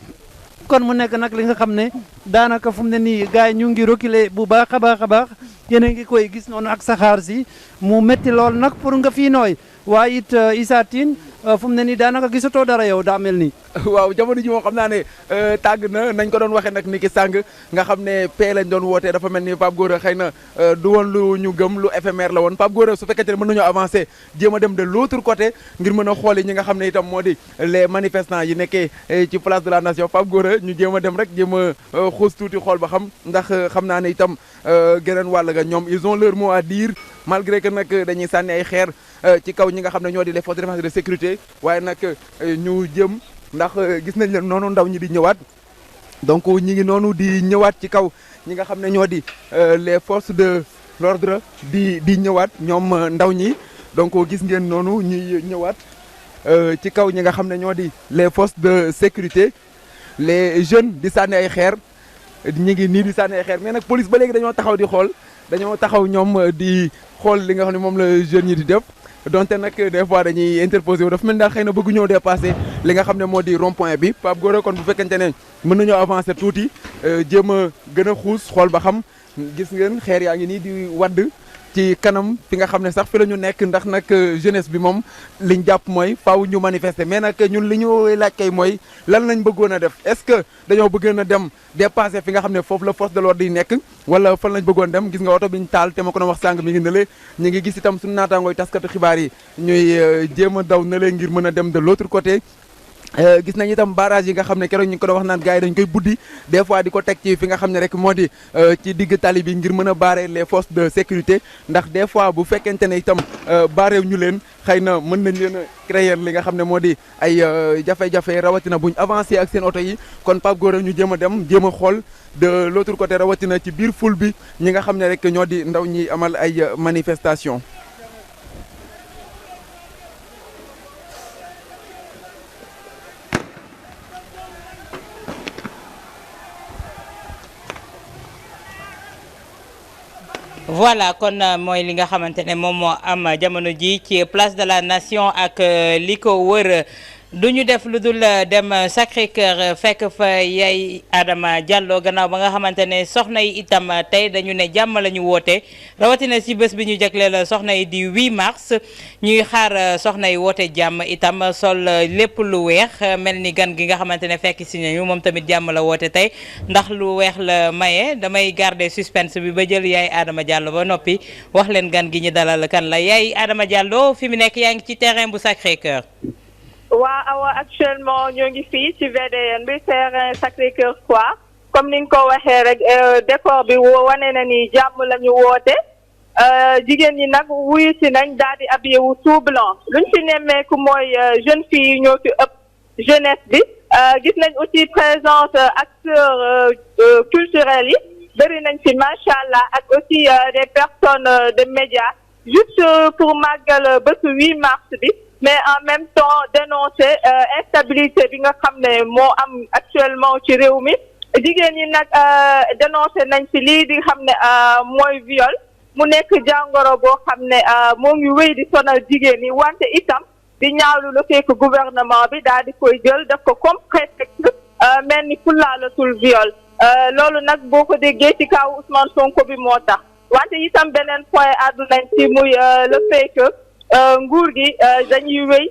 kon mu nekk nag li nga xam ne daanaka fu mu ne nii gars yi ñu ngi reculer bu baax a baax a baax yéen a ngi koy gis noonu ak saxaar si mu métti lool nag pour nga fii nooy waaye it Issa Tine fu mu ne nii daanaka gisatoo dara yow daa mel nii. waaw jamono ji moom xam naa ne tàgg na nañ ko doon waxee nag ni ki sàng nga xam ne paix lañ doon wootee dafa mel ni Pape Gora xëy na du woon lu ñu gëm lu éphémère la woon Pape Gora su fekkente ne mën nañoo avancer jéem a dem de l'autre côté ngir mën a xooli ñi nga xam ne itam moo di les manifestants yi nekkee ci place de la nation Pape Gora ñu jéem a dem rek jéem a xuus tuuti xool ba xam ndax xam naa ne itam geneen wàll ga ñoom ils ont leur mot à dire malgré que nag dañuy sànni ay xeer ci kaw ñi nga xam ne ñoo di les forces de défense et de sécurité waaye nag ñu jëm ndax gis nañ leen noonu ndaw ñi di ñëwaat donc ñi ngi noonu di ñëwaat ci kaw ñi nga xam ne ñoo di les forces de l'ordre di ñëwaat ñoom ndaw ñi donc gis ngeen noonu ñuy ñëwaat ci kaw ñi nga xam ne ñoo di les forces de sécurité les jeunes di sànni ay xeer ñi ngi nii di sànni ay xeer mais nag police ba léegi dañoo taxaw di xool dañoo taxaw ñoom di xool li nga xam ne moom la jeunes yi di def donte nag des fois dañuy interposé wu dafa mel ni daal xëy na bëggu ñëw dépassé li nga xam ne moo di rond point bi Pape Gora kon bu fekkente ne mën nañoo avancer tuuti jéem a gën a xuus xool ba xam gis ngeen xeer yaa ngi nii di wadd ci kanam fi nga xam ne sax fi la ñu nekk ndax nag jeunesse bi moom liñ jàpp mooy faaw ñu manifester mais nag ñun li ñu laaj kay mooy lan lañ bëggoon a def est-ce que dañoo bëggoon a dem dépasser fi nga xam ne foofu la force de l'ordre yi nekk wala fan lañ bëggoon dem gis nga oto biñ taal te ma ko doon wax sàng mi ngi nële ñu ngi gis itam suñu naataangooy taskatu xibaar yi ñuy jéem a daw nële ngir mën a dem de l'autre côté gis nañ itam barrage yi nga xam ne keroog ñu ngi ko doon wax naan gars yi dañ koy buddi des fois di ko teg ci fi nga xam ne rek moo di ci digg tali bi ngir mën a barrer les forces de sécurité ndax des fois bu fekkente ne itam barrew ñu leen xëy na mën nañ leen a créer li nga xam ne moo di ay jafe-jafe rawatina buñ avancé ak seen oto yi kon Pape Gora ñu jéem a dem jéem a xool de l'autre côté rawatina ci biir foule bi ñi nga xam ne rek ñoo di ndaw ñi amal ay manifestation voilà kon mooy li nga xamante ne moom moo am jamono ji ci place de la nation ak li ko wër du ñu def lu dul dem Sacré-Cœur fekk fa Yaye Adama Diallo gannaaw ba nga xamante ne soxna yi itam tey dañu ne jàmm la ñu woote rawatina si bés bi ñu jagleel soxna yi di 8 mars ñuy xaar soxna yi woote jàmm itam sol lépp lu weex mel ni gan gi nga xamante ne fekk si nañu moom tamit jàmm la woote tey ndax lu weex la maye damay garder suspense bi ba jël Yaye Adama Diallo ba noppi wax leen gan gi ñu dalal kan la Yaye Adama Diallo fi mu nekk yaa ngi ci terrain bu Sacré-Cœur. waa awa actuellement ñoo ngi fii ci VDN bi terrain Sacré-Cœur 3 comme ni nga ko waxee rek décor bi wane na ni jàmm la ñu woote jigéen ñi nag wuyu si nañ daal di habillé wu tout blanc luñ fi nemmeeku mooy jeune fille yi ñoo fi ëpp jeunesse bi gis nañ aussi présence acteurs culturels yi bëri nañ fi macha allah ak aussi des personnes de médias juste pour màggal bésu 8 mars bi. mais en même temps dénoncer instabilité bi nga xam ne moo am actuellement ci réew mi jigéen ñi nag dénoncer nañ ci lii di xam ne mooy viol mu nekk jàngoro boo xam ne moo ngi wéy di sonal jigéen ñi wante itam di ñaawlu lu fekk gouvernement bi daal di koy jël def ko comme prétexte mel ni fullaalatul viol loolu nag boo ko déggee ci kaw Ousmane Sonko bi moo tax wante itam beneen point àddu nañ ci muy le fait que nguur gi dañuy wéy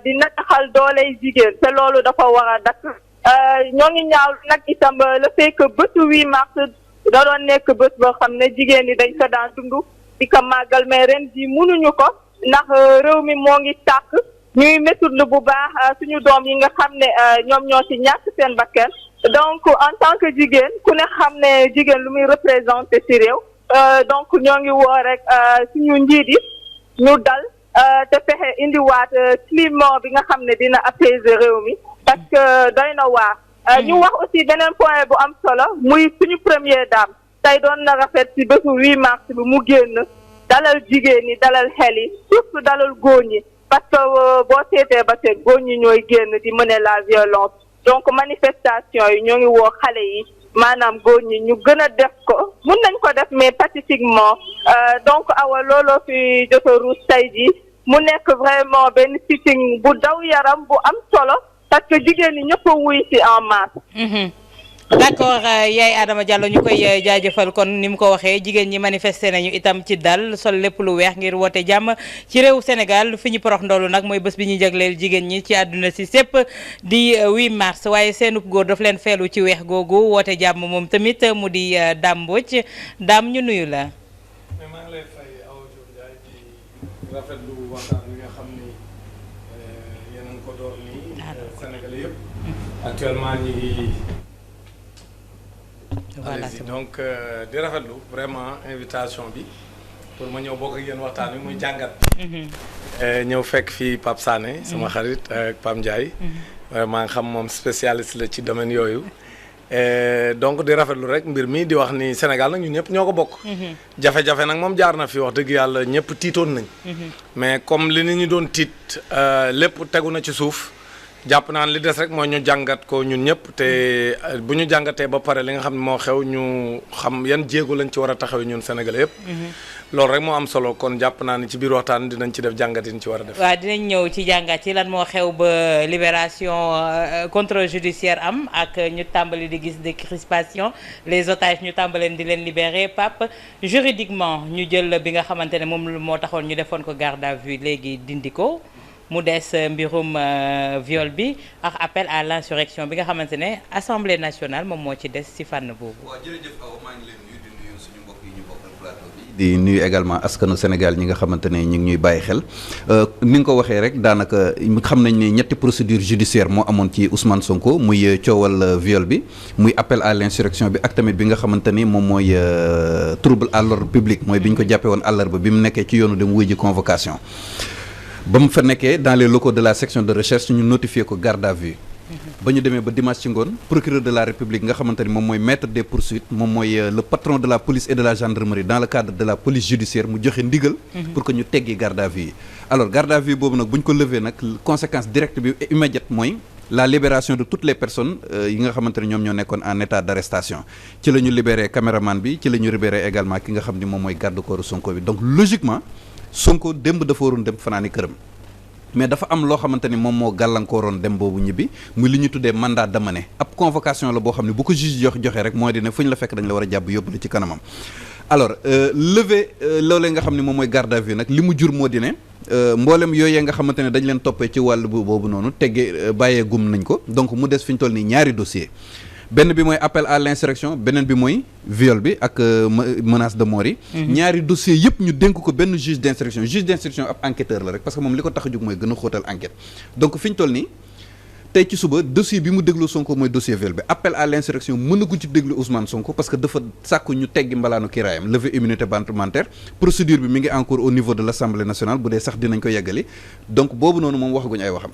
di nataxal dooley jigéen te loolu dafa war a dakk ñoo ngi ñaaw nag itam le fait que bésu 8 mars da doon nekk bés boo xam ne jigéen ñi dañ ko daan dund di ko màggal mais ren ji mënuñu ko ndax réew mi moo ngi tàkk ñuy métudlu bu baax suñu doom yi nga xam ne ñoom ñoo ci ñàkk seen bakkan donc en tant que jigéen ku ne xam ne jigéen lu muy représenté ci réew donc ñoo ngi woo rek suñu njiit yi ñu dal te fexe indiwaat climat bi nga xam ne dina apaiser réew mi parce que doy na waar ñu wax aussi beneen point bu am solo muy suñu première dame tey doon na rafet ci bésu 8 mars bi mu génn dalal jigéen ñi dalal xel yi surtout dalal góor ñi parce que boo seetee ba tey góor ñi ñooy génn di mener la violence donc manifestation yi ñoo ngi woo xale yi maanaam góor ñi ñu gën a def ko mun nañ ko def mais pacifiquement donc awa looloo fi jot a ruus tey jii mu nekk vraiment benn sitting bu daw yaram bu am solo parce que jigéen ñi ñëpp a wuy si en masse. d'accord Yaye Adama Diallo ñu koy jaajëfal kon ni mu ko waxee jigéen ñi manifesté nañu itam ci dal sol lépp lu weex ngir woote jàmm ci réew Sénégal fi ñu porox ndoolu nag mooy bés bi ñu jagleel jigéen ñi ci àdduna si sépp di 8 mars waaye seenub góor daf leen feelu ci weex googu woote jàmm moom tamit mu di Dame Mbodj Dame ñu nuyu la. mais maa ngi lay fay Awa Diop Ndiaye di rafetlu waxtaan bi nga xam ni yéen a ngi ko door nii Sénégalais yëpp actuellement ñi ngi voilà donc di rafetlu vraiment invitation bi pour ma ñëw bokk ak yéen waxtaan wi muy jàngat ñëw fekk fii Pape Sané sama xarit ak Pape Ndiaye vraiment nga xam moom spécialiste la ci domaine yooyu donc di rafetlu rek mbir mi di wax ni Sénégal nag ñun ñëpp ñoo ko bokk jafe-jafe nag moom jaar na fi wax dëgg yàlla ñëpp tiitoon nañ mais comme li nit ñi doon tiit lépp tegu na ci suuf jàpp naan li des rek mooy ñu jàngat ko ñun ñëpp te bu ñu jàngatee ba pare li nga xam ne moo xew ñu xam yan jéego lañ ci war a taxawee ñun Sénégalais yëpp loolu rek moo am solo kon jàpp naa ni ci biir waxtaan dinañ ci def jàngat yi ñu ci war a def. waaw dinañ ñëw ci jàngat yi lan moo xew ba libération contrôle judiciaire am ak ñu tàmbali di gis des crispations les otages ñu tàmbaleen di leen libérer Pape juridiquement ñu jël bi nga xamante ne moom moo taxoon ñu defoon ko garde à vue léegi dindi ko mu des mbirum viol bi ak appel à l'insurrection bi nga xamante ne assemblée nationale moom moo ci des ci fànn boobu. waaw jërëjëf Awa maa ngi leen nuyu di nuyu suñu mbokk yi ñu bokkal plateau bi. di nuyu également askanu Sénégal ñi nga xamante ne ñu ngi ñuy bàyyi xel ni nga ko waxee rek daanaka xam nañ ne ñetti procédure judiciaire moo amoon ci Ousmane Sonko muy coowal viol bi muy appel à l'insurrection bi ak tamit bi nga xamante ni moom mooy trouble à l'ordre public mooy bi ñu ko jàppee woon àllarba bi mu nekkee ci yoonu dem wuy ji convocation. ba mu fa nekkee dans les locaux de la section de recherche ñu notifié ko garde à vue ba ñu demee ba dimanche ci ngoon procureur de la république nga xamante ni moom mooy maître des poursuites moom mooy le patron de la police et de la gendarmerie dans le cadre de la police judiciaire mu joxe ndigal pour que ñu teggi garde à vue yi alors garde à vue boobu nag bu ñu ko lever nag conséquence directe bi immédiate mooy la libération de toutes les personnes yi nga xamante ne ñoom ñoo nekkoon en état d'arrestation ci la ñu libéré caméraman bi ci la ñu libéré également ki nga xam ni moom mooy garde corps Sonko bi donc logiquement Sonko démb dafa waroon dem fanaani këram mais dafa am loo xamante ni moom moo gàllankooroon dem boobu ñibbi muy li ñu tuddee mandat d'amener ab convocation la boo xam ne bu ko juge joxe rek mooy di ne fu ñu la fekk dañ la war a jàpp yóbbu la ci kanamam. alors lever loolee nga xam ne moom mooy garde à vue nag li mu jur moo di ne mboolem yooyee nga xamante ne dañ leen toppee ci wàll boobu noonu teggee bàyyee gum nañ ko donc mu des fi ñu toll nii ñaari dossier benn bi mooy appel à l'insurrection beneen bi mooy viol bi ak menace de mort yi. ñaari dossier yëpp ñu dénk ko benn juge d'instruction ab enquêteur la rek parce que moom li ko tax a jóg mooy gën a xóotal enquête donc fi ñu toll nii tey ci suba dossier bi mu déglu Sonko mooy dossier viol bi appel à l'insurrection mënagu ci déglu Ousmane Sonko parce que dafa sàkku ñu teggi mbalaanu kiraayam lever immunité parlementaire procédure bi mi ngi en cours au niveau de l'Assemblée nationale bu dee sax dinañ ko yeggali donc boobu noonu moom waxaguñ ay waxam.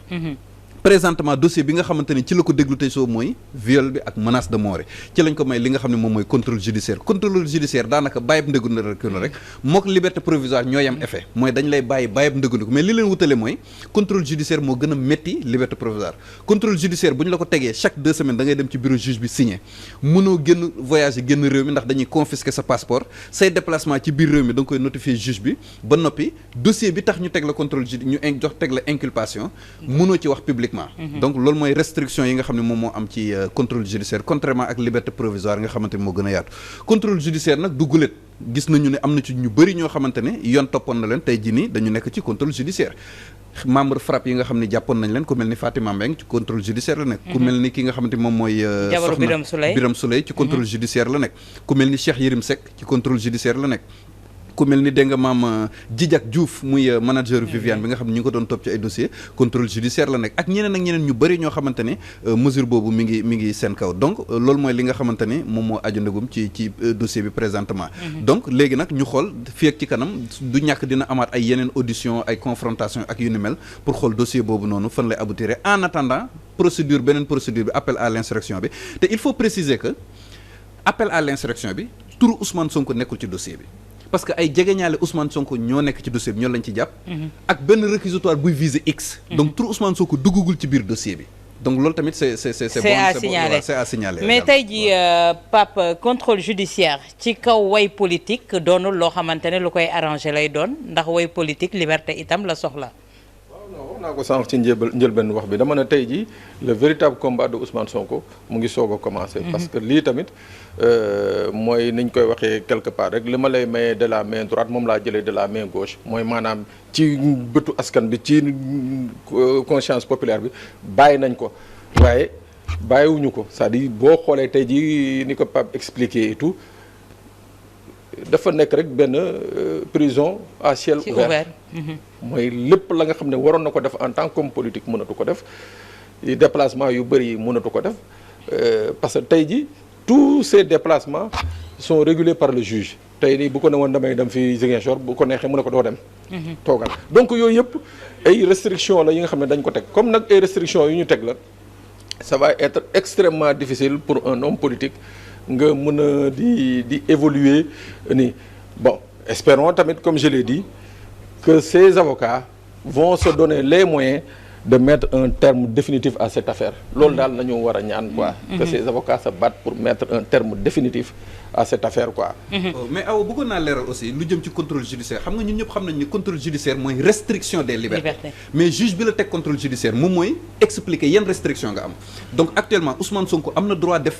présentement dossier bi nga xamante ni ci la ko déglu tey soo mooy viol bi ak menace de mort ci lañ ko may li nga xam ne moom mooy contrôle judiciaire daanaka bàyyib ndëgu na rek mook liberté provisoire ñoo yam effet mooy dañ lay bàyyi bàyyib ndëgu mais li leen wutale mooy contrôle judiciaire moo gën a métti liberté provisoire contrôle judiciaire bu ñu la ko tegee chaque 2 semaines da ngay dem ci bureau juge bi signé mënoo génn voyager génn réew mi ndax dañuy confisquer sa passeport say déplacement ci biir réew mi da nga koy notifier juge bi ba noppi dossier bi tax ñu teg la contrôle ñu jox teg la inculpation mënoo ci wax public donc loolu mooy restriction yi nga xam ne moom moo am ci contrôle judiciaire contrairement ak liberté provisoire nga xamante ni moo gën a yaatu contrôle judiciaire nag du guléet gis nañu ne am na ci ñu bëri ñoo xamante ne yoon toppoon na leen tey jii nii dañu nekk ci contrôle judiciaire membre FRAPP yi nga xam ne jàppoon nañ leen ku mel ni Fatima Mbeng ci contrôle judiciaire la nekk ku mel ni ki nga xamante moom mooy soxna Biram Souley ci contrôle judiciaire la nekk ku mel ni Cheikh Yérim Seck ci contrôle judiciaire la nekk ku mel ni dégg nga maam Djidiack Diouf muy manager Viviane bi nga xam ne ñu ngi ko doon topp ci ay dossier contrôle judiciaire la nekk ak ñeneen ak ñeneen ñu bëri ñoo xamante ne mesure boobu mi ngi seen kaw donc loolu mooy li nga xamante ne moom moo aju ndagum ci dossier bi présentement donc léegi nag ñu xool fii ak ci kanam du ñàkk dina amaat ay yeneen audition ay confrontation ak yu ni mel pour xool dossier boobu noonu fan lay aboutir en attendant beneen procédure bi appel à l'insurrection bi te il faut préciser que appel à l'insurrection bi turu Ousmane Sonko nekkul ci dossier bi parce que ay jegeñaale Ousmane Sonko ñoo nekk ci dossier bi ñoo lañ ci jàpp ak benn réquisitoire buy viser X donc turu Ousmane Sonko duggagul ci biir dossier bi donc loolu tamit c'est à signaler mais tey ji Pape contrôle judiciaire ci kaw way politique doonul loo xamante ne lu koy arrangé lay doon ndax way politique liberté itam la soxla wax naa ko sànq ci njëlbenn wax bi dama ne tey jii le véritable combat de Ousmane Sonko mu ngi soog a commencer parce que lii tamit mooy niñ koy waxee quelque part rek li ma lay mayee de la main droite moom laa jëlee de la main gauche mooy maanaam ci bëtu askan bi ci conscience populaire bi bàyyi nañ ko waaye bàyyiwuñu ko c'est-à-dire boo xoolee tey jii ni ko Pape expliqué et tout dafa nekk rek benn prison à ciel ouvert mooy lépp la nga xam ne waroon na ko def en tant qu'homme politique mënatu ko def déplacement yu bëri yi mënatu ko def parce que tey ji tous ces déplacements sont régulés par le juge tey nii bu ko ne woon damay dem fi Ziguinchor bu ko neexee mu ne ko doo dem toogal donc yooyu yëpp ay restrictions la yi nga xam ne dañ ko teg comme nag ay restrictions yu ñu teg la ça va être extrêmement difficile pour un homme politique nga mën a di évoluer nii bon espérons tamit comme je l'ai dit que ces avocats vont se donner les moyens de mettre un terme définitif à cette affaire loolu daal nañu war a ñaan quoi que ces avocats se battent pour mettre un terme définitif à cette affaire quoi mais aw bëggoon naa leeral aussi lu jëm ci contrôle judiciaire xam nga ñun ñëpp xam nañ ni contrôle judiciaire mooy restriction des libertés mais juge bi la teg contrôle judiciaire moom mooy expliquer yan restriction nga am donc actuellement Ousmane Sonko am na droit def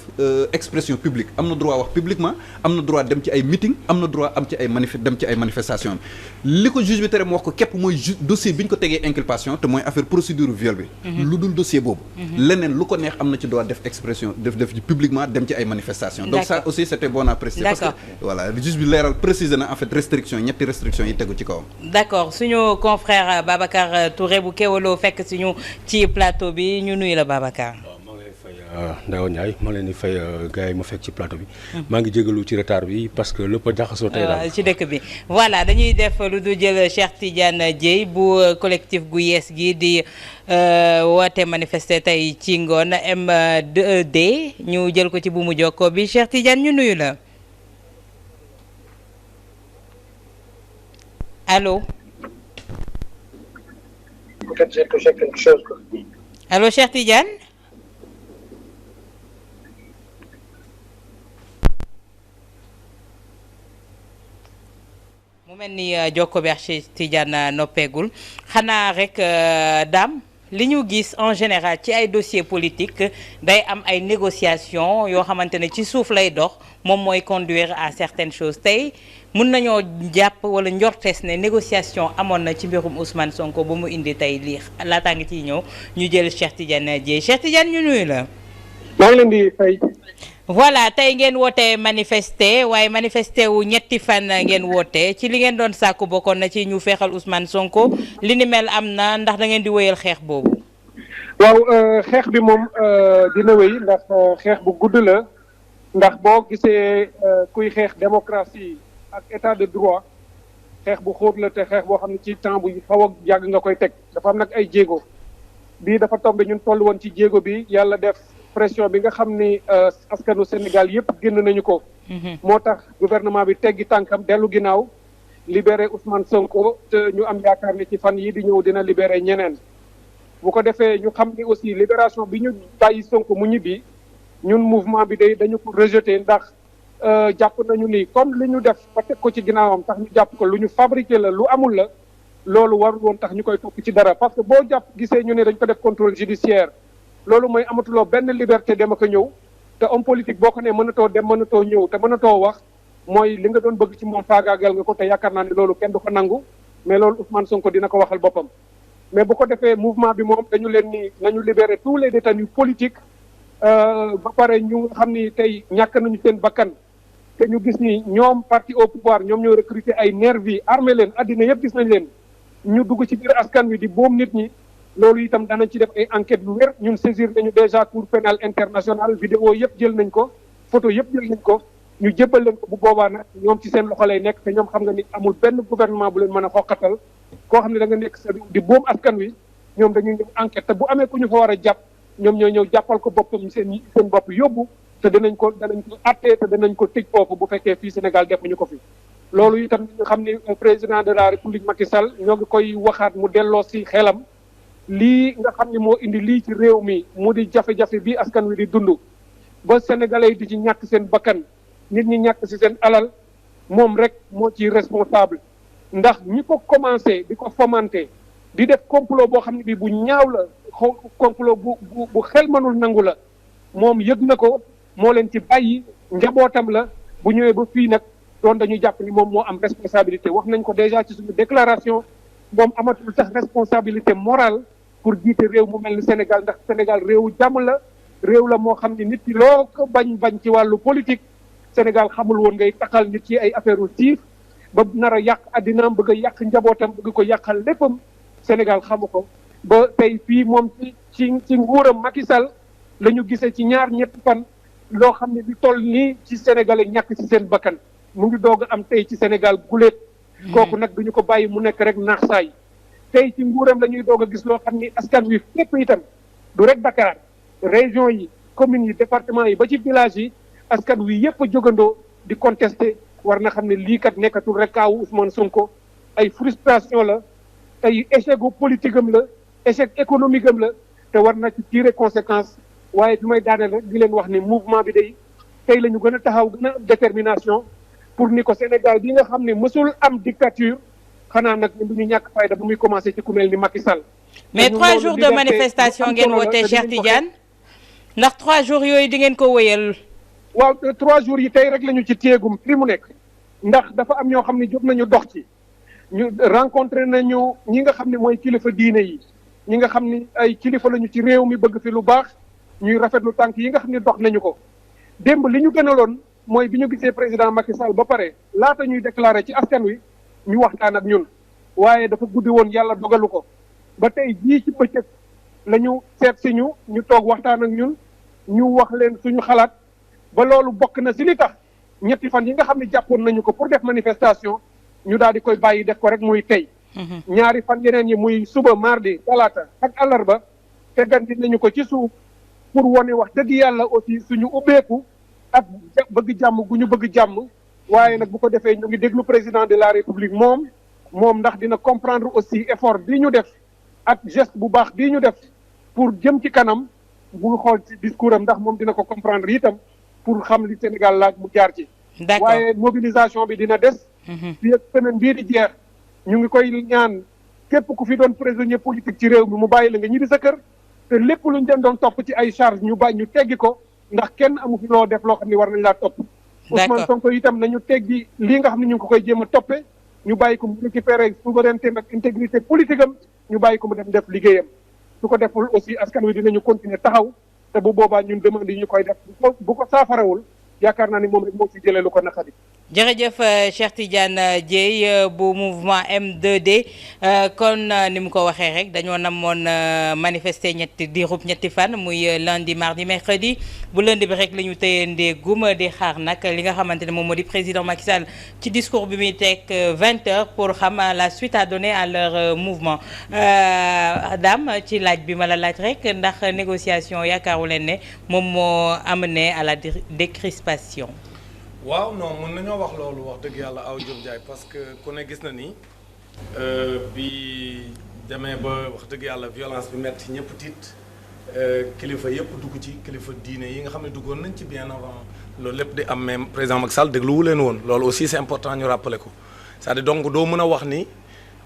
expression publique am na droit wax publiquement am na droit dem ci ay meeting am na droit am ci ay dem ci ay manifestation li ko juge bi tere mu wax ko képp mooy dossier bi ñu ko tegee inculpation te mooy affaire procédure viol bi lu dul dossier boobu leneen lu ko neex am na ci droit def expression def publiquement dem ci ay manifestation donc ça aussi c'était bon à préciser parce que voilà juge bi leeral préciser na en fait restriction ñetti restriction yi tegu ci kawam d'accord suñu confrère Babacar Touré bu Kewoulo fekk suñu ci plateau bi ñu nuyu la Babacar Ndaw Ndiaye maa ngi leen di fay gars yi ma fekk ci plateau bi maa ngi jégalu ci retard bi parce que lépp a jaxasoo tey daal ci dëkk bi voilà dañuy def lu du jël Cheikh Tidiane Dieye bu collectif gu yees gi di woote manifester tey ci ngoon M2D ñu jël ko ci bu mu jokkoo bi Cheikh Tidiane ñu nuyu la allô peut-être j'ai touché quelque chose allô Cheikh Tidiane mu mel ni jokko bi Cheikh Tidiane noppeegul xanaa rek Dame li ñu gis en général ci ay dossiers politiques day am ay négociations yoo xamante ne ci suuf lay dox moom mooy conduire à certaines choses tey mun nañoo jàpp wala njortees ne négociation amoon na ci mbirum Ousmane Sonko ba mu indi tey lii laataa ngi ciy ñëw ñu jël Cheikh Tidiane Dièye Cheikh Tidiane ñu nuyu la. maa ngi leen di fay. voilà tey ngeen woote manifester waaye manifester wu ñetti fan ngeen woote ci li ngeen doon sàkku bokkoon na ci ñu feexal Ousmane Sonko li ni mel am na ndax da ngeen di wéyal xeex boobu. waaw xeex bi moom dina wéy ndax xeex bu gudd la ndax boo gisee kuy xeex démocratie ak état de droit xeex bu xóot la te xeex boo xam ne ci temps bu xaw a yàgg nga koy teg dafa am nag ay jéego bii dafa tombé ñun toll woon ci jéego bi yàlla def. pression bi nga xam ni askanu Sénégal yëpp génn nañu ko. moo tax gouvernement bi teggi tànkam dellu ginnaaw libéré Ousmane Sonko te ñu am yaakaar ni ci fan yi di ñëw dina libéré ñeneen. bu ko defee ñu xam ni aussi libération bi ñu bàyyi Sonko mu ñibbi ñun mouvement bi dañu ko rejeté ndax jàpp nañu ni comme li ñu def ba teg ko ci ginnaawam tax ñu jàpp ko lu ñu fabriqué la lu amul la loolu warul woon tax ñu koy topp ci dara parce que boo jàpp gisee ñu ne dañ ko def contrôle judiciaire. loolu mooy amatuloo benn liberté dem ak a ñëw te homme politique boo ko nee mënatoo dem mënatoo ñëw te mënatoo wax mooy li nga doon bëgg ci moom faagaagal nga ko te yaakaar naa ne loolu kenn du ko nangu mais loolu Ousmane Sonko dina ko waxal boppam. mais bu ko defee mouvement bi moom dañu leen ni nañu libérer tous les détenus politiques ba pare ñu xam ni tey ñàkk nañu seen bakkan te ñu gis ni ñoom parti au pouvoir ñoom ñoo recruter ay nervis armé leen addina yëpp gis nañ leen ñu dugg ci biir askan wi di boom nit ñi. loolu itam danañ ci def ay enquête yu wér ñun saisir nañu déjà cour pénal international vidéo yëpp jël nañ ko photo yëpp jël nañ ko ñu jébbal leen ko bu boobaa nag ñoom ci seen loxo lay nekk te ñoom xam nga ni amul benn gouvernement bu leen mën a xoqatal koo xam ne da nga nekk sa di boom askan wi ñoom dañuy ñëw enquête te bu amee ku ñu fa war a jàpp ñoom ñoo ñëw jàppal ko boppam seen bopp yóbbu te danañ ko attee te danañ ko tëj foofu bu fekkee fii Sénégal defuñu ko fi. loolu itam ñu xam ni président de la République Macky Sall ñoo ngi koy waxaat mu delloo si xelam. lii nga xam ne moo indi lii ci réew mi mu di jafe-jafe bi askan wi di dund ba sénégalais yi di ci ñàkk seen bakkan nit ñi ñàkk ci seen alal moom rek moo ci responsable ndax ñi ko commencé di ko fomenter di def complot boo xam ne bi bu ñaaw la complot bu xel mënul nangu la moom yëg na ko moo leen ci bàyyi njabootam la bu ñëwee ba fii nag doon dañuy jàpp ni moom moo am responsabilité wax nañ ko déjà ci suñu déclaration moom amatul sax responsabilité morale pour jiite réew mu mel ni Sénégal ndax Sénégal réewu jàmm la réew la moo xam ni nit ki loo ko bañ ci wàllu politique Sénégal xamul woon ngay taxal nit ci ay affaire u siif ba nar a yàq addinaam bëgg a yàq njabootam bëgg ko yàqal léppam Sénégal xamu ko ba tey fii moom ci nguuram Macky Sall la ñu gisee ci ñetti fan loo xam ne lu toll nii ci Sénégalais ñàkk ci seen bakkan mu ngi doog a am tey ci Sénégal guléet kooku nag duñu ko bàyyi mu nekk rek naax saay tey ci nguuram la ñuy doog a gis loo xam ni askan wi fépp itam du rek Dakar région yi communes yi département yi ba ci village yi askan wi yëpp a jógandoo di contester war na xam ne lii kat nekkatul rek kaawu Ousmane Sonko ay frustration la ay échec politique am la échec économique am la te war na ci tirer conséquence waaye fi may daaneel rek di leen wax ni mouvement bi day tey la ñu gën a taxaw gën a am détermination pour ni ko Sénégal bi nga xam ne mësul am dictature xanaa nag ñun du ñu ñàkk fayda bu muy commencé ci ku mel ni Macky Sall. mais 3 jours de manifestation ngeen woote Cheikh Tidiane ndax 3 jours yooyu di ngeen ko wëyal. waaw 3 jours yi tey rek la ñu ci téegum fi mu nekk ndax dafa am ñoo xam ne jóg nañu dox ci ñu rencontré nañu ñi nga xam ne mooy kilifa diine yi ñi nga xam ni ay kilifa lañu ci réew mi bëgg fi lu baax ñuy rafetlu tànk yi nga xam ne dox nañu ko démb li ñu gënaloon mooy bi ñu gisee président Macky Sall ba pare laata ñuy déclaré ci askan wi ñu waxtaan ak ñun waaye dafa guddi woon yàlla dogalu ko ba tey jii ci bëccëg la ñu seet si ñu toog waxtaan ak ñun ñu wax leen suñu xalaat ba loolu bokk na si li tax ñetti fan yi nga xam ne jàppoon nañu ko pour def manifestation ñu daal di koy bàyyi def ko rek muy tey. ñaari fan yeneen yi muy suba mardi talaata ak àllarba teggandi nañu ko ci suuf pour wane wax dëgg yàlla aussi suñu ubbeeku ak bëgg jàmm gu ñu bëgg jàmm waaye nag bu ko defee ñu ngi déglu président de la république moom ndax dina comprendre aussi effort bii ñu def ak geste bu baax bii ñu def pour jëm ci kanam bu xool ci discours am ndax moom dina ko comprendre itam pour xam li Sénégal laaj mu jaar ci d'accord waaye mobilisation bi dina des. fii ak semaine bii di jeex ñu ngi koy ñaan képp ku fi doon prisonnier politique ci réew mi mu bàyyi la nga ñibbi sa kër te lépp luñ dem doon topp ci ay charge ñu teggi ko ndax kenn amu fi loo def loo xam ni war nañ laa topp. Ousmane Sonko itam nañu teggi lii nga xam ne ñu ngi ko koy jéem a toppee ñu bàyyi ko mu récupérer souveraineté ak intégrité politique am ñu bàyyi ko mu dem def liggéeyam su ko deful aussi askan wi dinañu continuer taxaw te bu boobaa ñun demande yi ñu koy def bu ko saafarawul yaakaar naa ni moom rek moo ci jëlee lu ko naqari. jërëjëf Cheikh Tidiane Dièye bu mouvement M2D kon ni mu ko waxee rek dañoo namoon manifester ñetti fan muy lundi mardi mercredi bu lundi bi rek la ñu tëyandee guma di xaar nag li nga xamante ne moom moo di président Macky Sall ci discours bi muy teg 20h pour xam la suite à donner à leur mouvement Dame ci laaj bi ma la laaj rek ndax négociation yaakaaru leen ne moom moo amené à la décrispation. waaw non mën nañoo wax loolu wax dëgg yàlla aw Diop Ndiaye parce que ku ne gis na ni bi demee ba wax dëgg yàlla violence bi metti ñëpp tiit kilifa yëpp dugg ci kilifa diine yi nga xam ne duggoon nañ ci bien avant loolu lépp di am même président Macky Sall dégluwu leen woon loolu aussi c'est important ñu rappeler ko c'est-à-dire donc doo mën a wax ni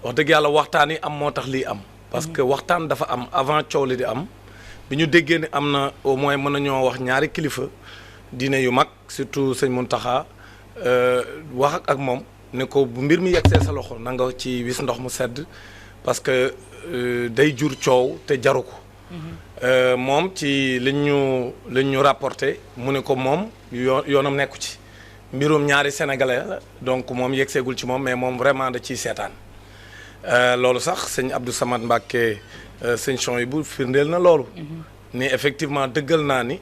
wax dëgg yàlla waxtaan yi am moo tax lii am parce que waxtaan dafa am avant coow li di am bi ñu déggee ni am na au moins mën nañoo wax ñaari kilifa diine yu mag surtout sëñ Mountakha wax ak moom ne ko bu mbir mi yegsee sa loxo na nga ci wis ndox mu sedd parce que day jur coow te jaru ko moom ci liñ ñu rapporté mu ne ko moom yoonam nekku ci mbirum ñaari sénégalais la donc moom yegseegul ci moom mais moom vraiment da ciy seetaan loolu sax sëñ Abdou Samad Mbacké sëñ Chouaïbou firndeel na loolu ni effectivement dëggal naa ni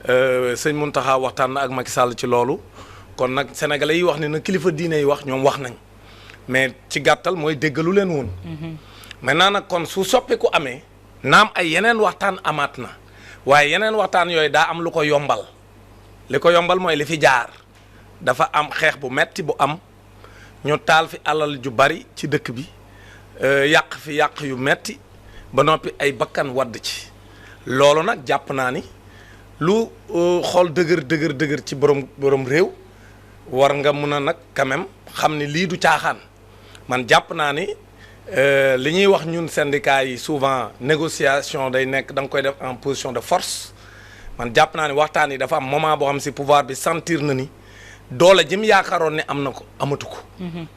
sëñ Mountakha waxtaan na ak Macky Sall ci loolu kon nag sénégalais yi wax ne na kilifa diine yi wax ñoom wax nañ mais ci gàttal mooy déggalu leen woon. maintenant nag kon su soppiku amee naam ay yeneen waxtaan amaat na waaye yeneen waxtaan yooyu daa am lu ko yombal li ko yombal mooy li fi jaar dafa am xeex bu metti bu am ñu taal fi alal ju bari ci dëkk bi yàq fi yàq yu metti ba noppi ay bakkan wadd ci loolu nag jàpp naa ni. lu xool dëgër ci borom réew war nga mun a nag quand même xam ni lii du caaxaan man jàpp naa ni li ñuy wax ñun syndicats yi souvent négociation day nekk da nga koy def en position de force man jàpp naa ni waxtaan yi dafa am moment boo xam si pouvoir bi sentir na ni doole jëm yaakaaroon ne am na ko amatu ko.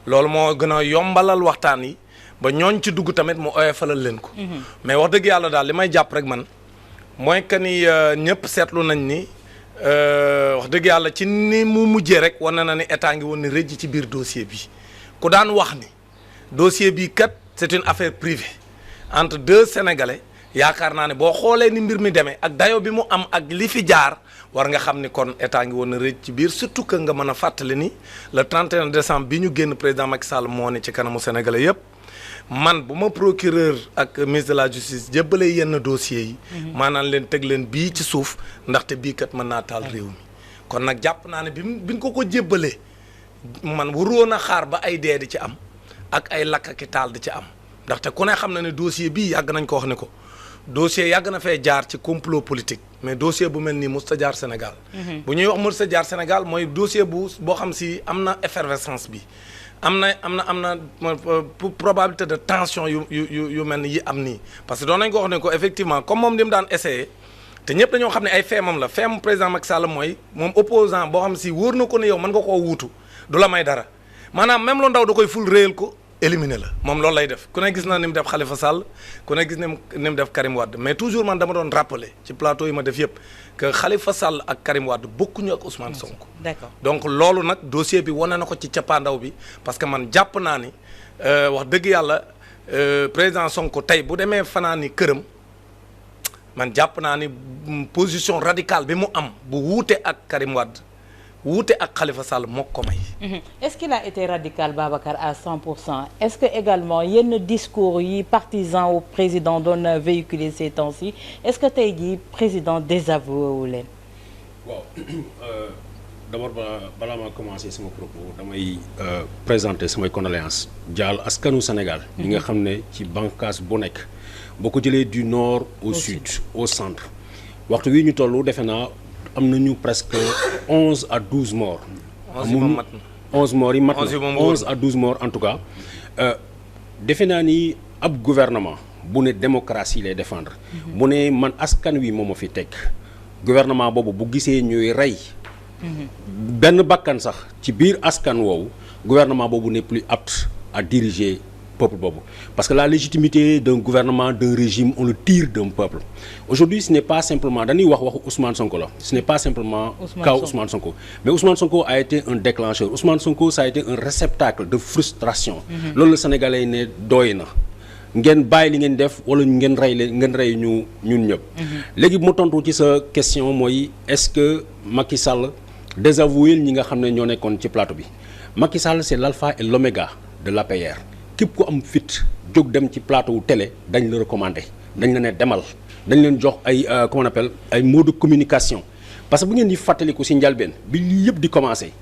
loolu moo gën a yombalal waxtaan yi ba ñooñ ci dugg tamit mu oyofalal leen ko. mais wax dëgg yàlla daal li may jàpp rek man. mooy que ni ñëpp seetlu nañ ni wax dëgg yàlla ci ni mu mujjee rek wane na ni état ngi woon ni rëjj ci biir dossier bi ku daan wax ni dossier bi kat c'est une affaire privée entre deux sénégalais yaakaar naa ne boo xoolee ni mbir mi demee ak dayo bi mu am ak li fi jaar war nga xam ni kon état ngi woon na rëjj ci biir surtout que nga mën a fàttali ni le 31 décembre bi ñu génn président Macky Sall moo ne ci kanamu sénégalais yëpp. man bu ma procureur ak ministre de la justice jébbalee yenn dossiers yi. maanaam leen teg leen bii ci suuf ndaxte bii kat mën naa taal réew mi. kon nag jàpp naa ne bi ko jébbalee man waroon a xaar ba ay dee di ci am ak ay lakk ki taal di ci am ndaxte ku ne xam na ne dossier bii yàgg nañ ko wax ne ko dossier yàgg na fee jaar ci complot politique mais dossier bu mel nii musta jaar Sénégal. bu ñuy wax musta jaar Sénégal mooy dossier boo xam si am na effervescence bi. am na probabilité de tension yu mel ni yi am nii parce que doon nañ ko wax ne ko effectivement comme moom li mu daan essayé te ñëpp dañoo xam ne ay feemam la feem président Macky Sall mooy moom opposant boo xam si wóor na ko ne yow mën nga koo wuutu du la may dara maanaam même lu ndaw da koy ful réyal ko éliminer la moom loolu lay def ku ne gis na ni mu def Khalifa Sall ku ne gis ni mu def Karim Wade mais toujours man dama doon rappeler ci plateau yi ma def yëpp que Khalifa Sall ak Karim Wade bokkuñu ak Ousmane Sonko. D'accord. donc loolu nag dossier bi wane na ko ci cappaandaw bi parce que man jàpp naa ni wax dëgg yàlla président Sonko tey bu demee fanaan ni këram man jàpp naa ni position radicale bi mu am bu wuute ak Karim Wade wuute ak Khalifa Sall moo ko may. Est-ce qu'il a été radical Babacar à 100%? Est-ce que également yenn discours yi partisan au président doon véhiculer ces temps-ci est-ce que tey jii président désavoué wu leen. waaw d'abord balaa maa commencer sama propos damay présenter samay condoléances jaal askanu Sénégal. ñi nga xam ne ci bànqaas bu nekk boo ko jëlee du nord au sud au centre waxtu wi ñu toll defe naa. am nañu presque 11 à 12 morts 11 morts yi mat na 11 à 12 morts en tout cas defe naa ni ab gouvernement bu ne démocratie lay défendre bu ne man askan wi moo ma fi teg gouvernement boobu bu gisee ñuy rey benn bakkan sax ci biir askan woowu gouvernement boobu n'est plus apte à diriger peuple boobu parce que la légitimité d'un gouvernement d'un régime on le tire d'un peuple aujourd'hui ce n'est pas simplement dañuy wax waxu Ousmane Sonko la ce n'est pas simplement cas Ousmane Sonko mais Ousmane Sonko a été un déclencheur Ousmane Sonko ça a été un réceptacle de frustration loolu la Sénégalais ne doy na ngeen bàyyi li ngeen def wala ngeen rey ñu ñun ñëpp léegi mu tontu ci sa question mooy est-ce que Macky Sall désavoué ñi nga xam ne ñoo nekkoon ci plateau bi Macky Sall c'est l'alpha et l'oméga de l'APR képp ku am fit jóg dem ci plateau télé dañ la recommander dañ la ne demal dañ leen jox ay comment on appelle ay mots de communication parce que bu ngeen di fàttaliku ci njalbeen bi lii yëpp di commencer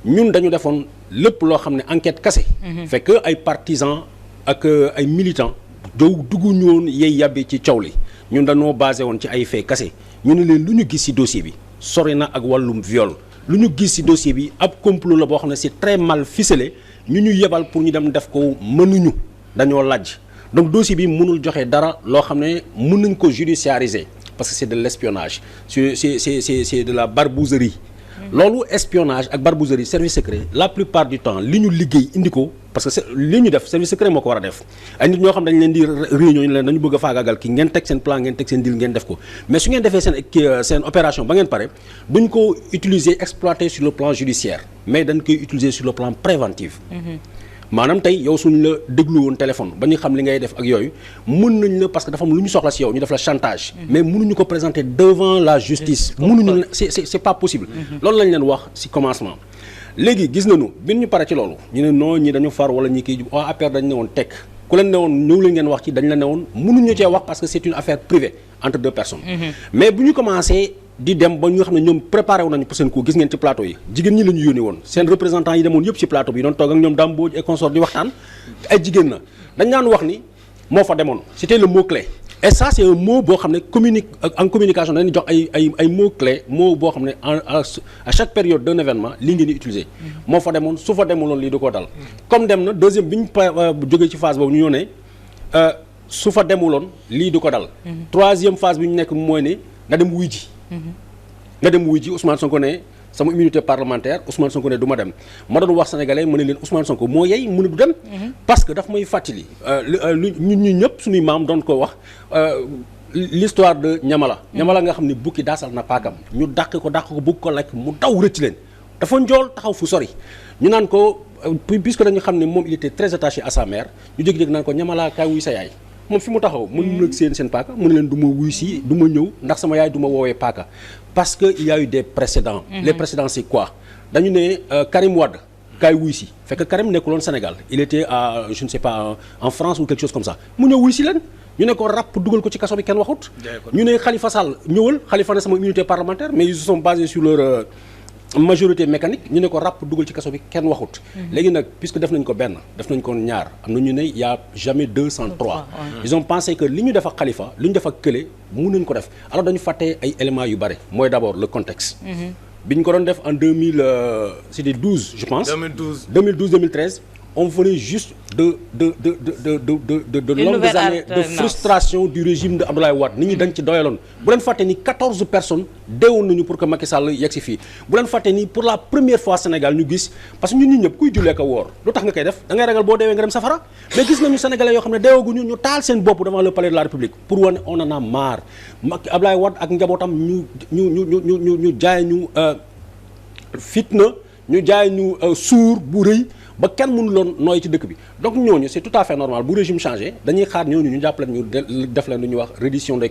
ñun dañu defoon lépp loo xam ne enquête kase fekk ay partisans ak ay militants dugg ñu woon yey yàbbi ci coow li ñun dañoo basé woon ci ay faits kase ñu ne leen lu ñu gis ci dossier bi sori na ak wàllum viol lu ñu gis ci dossier bi ab complot la boo xam ne c'est très mal ficelé ñu yebal pour ñu dem def ko mënuñu dañoo laaj donc dossier bi mënul joxe dara loo xam ne mën nañ ko judiciariser parce que c'est de l'espionnage c'est de la barbouzerie loolu espionnage ak barbouzerie service secret la plupart du temps li ñu liggéey indi ko parce que li ñu def service secret moo ko war a def ay nit ñoo xam dañ leen di réunion ñu leen dañu bëgg a faagaagal ki ngeen teg seen plan ngeen teg seen deal ngeen def ko mais su ngeen defee seen opération ba ngeen pare duñ ko utiliser exploiter sur le plan judiciaire mais dañ koy utiliser sur le plan préventif maanaam tey yow suñ la déglu woon téléphone ba ñu xam li ngay def ak yooyu mën nañ la parce que dafa am lu ñu soxla ci yow ñu def la chantage mais mënuñu ko présenter devant la justice mënuñu c'est pas possible loolu lañ leen wax ci commencement léegi gis nañu bi ñu pare ci loolu ñu ne non ñi dañu far wala ñi kii waa APR dañ ne woon tekk ku leen ne woon ñëw leen ngeen wax ci dañ la ne woon mënuñu cee wax parce que c'est une affaire privée entre deux personnes mais bu ñu commencé di dem ba ñu nga xam ne ñoom préparé wu nañu pour seen coup gis ngeen ci plateau yi jigéen ñi la ñu yónni woon seen représentants yi demoon yëpp ci plateau bi yi doon toog ak ñoom Dame Mbodj et consort di waxtaan ay jigéen na dañ daan wax ni moo fa demoon c'était le mot clé et ça c'est un mot boo xam ne en communication dañuy jox ay mots clés mot boo xam ne à chaque période d'un événement lii ngeen di utiliser moo fa demoon su fa demuloon lii du ko dal comme dem na deuxième bi ñu jógee ci phase boobu ñu ñëw ne su fa demuloon lii du ko dal troisième phase bi ñu nekk mooy ne na dem wuy ji Ousmane Sonko ne sama immunité parlementaire Ousmane Sonko ne du ma dem ma doon wax sénégalais ma ne leen Ousmane Sonko moo yey mu ne du dem parce que daf may fàttali ñun ñëpp suñuy maam doon ko wax l'histoire de Ñamala nga xam ne bukki daasal na paakam ñu dàq ko bëgg ko lekk mu daw rëcc leen dafa njool taxaw fu sori ñu naan ko puisque dañu xam ne moom il était très attaché à sa mère ñu jékki-jékki naan ko Ñamala kaay wuy sa yaay moom fi mu taxaw mënu nag seen paaka mu ne leen du ma wuy si du ma ñëw ndax sama yaay du ma woowee paaka parce que il y a eu des précédents les précédents c'est quoi dañu ne Karim Wade kaay wuy si fekk Karim nekkuloon Sénégal il était à je ne sais pas en France ou quelque chose comme ça mu ñëw wuy si leen ñu ne ko ràpp dugal ko ci kaso bi kenn waxut ñu ne Khalifa Sall ñëwal Khalifa ne sama immunité parlementaire mais ils se sont basés sur leur majorité mécanique ñu ne ko ràpp dugal ci kaso bi kenn waxut léegi nag puisque def nañ ko benn def nañ ko ñaar am na ñu ne y a jamais 203 ils ont pensé que li ñu def ak Khalifa li ñu def ak kële mun nañ ko def alors dañu fàtte ay éléments yu bare mooy d'abord le contexte bi ñu ko doon def en 2012 je pense 2013 on venait juste de longues années de frustration du régime de Abdoulaye Wade nit ñi dañ ci doyaloon bu leen fàtte ni 14 personnes deewoon nañu pour que Macky Sall yegg si fii bu leen fàtte ni pour la première fois Sénégal ñu gis parce que ñun ñëpp kuy jullee ko woor lu tax nga koy def da ngay ragal boo deewee nga dem safara mais gis nañu sénégalais yoo xam ne deewaguñu ñu taal seen bopp devant le palais de la République pour wane on en a marre Macky Abdoulaye Wade ak njabootam ñu jaay ñu fitna ñu jaay ñu suur bu rëy ba kenn mënuloon nooy ci dëkk bi donc ñooñu c'est tout à fait normal bu régime changé dañuy xaar ñooñu ñu jàppale ñu def leen lu ñuy wax reddition des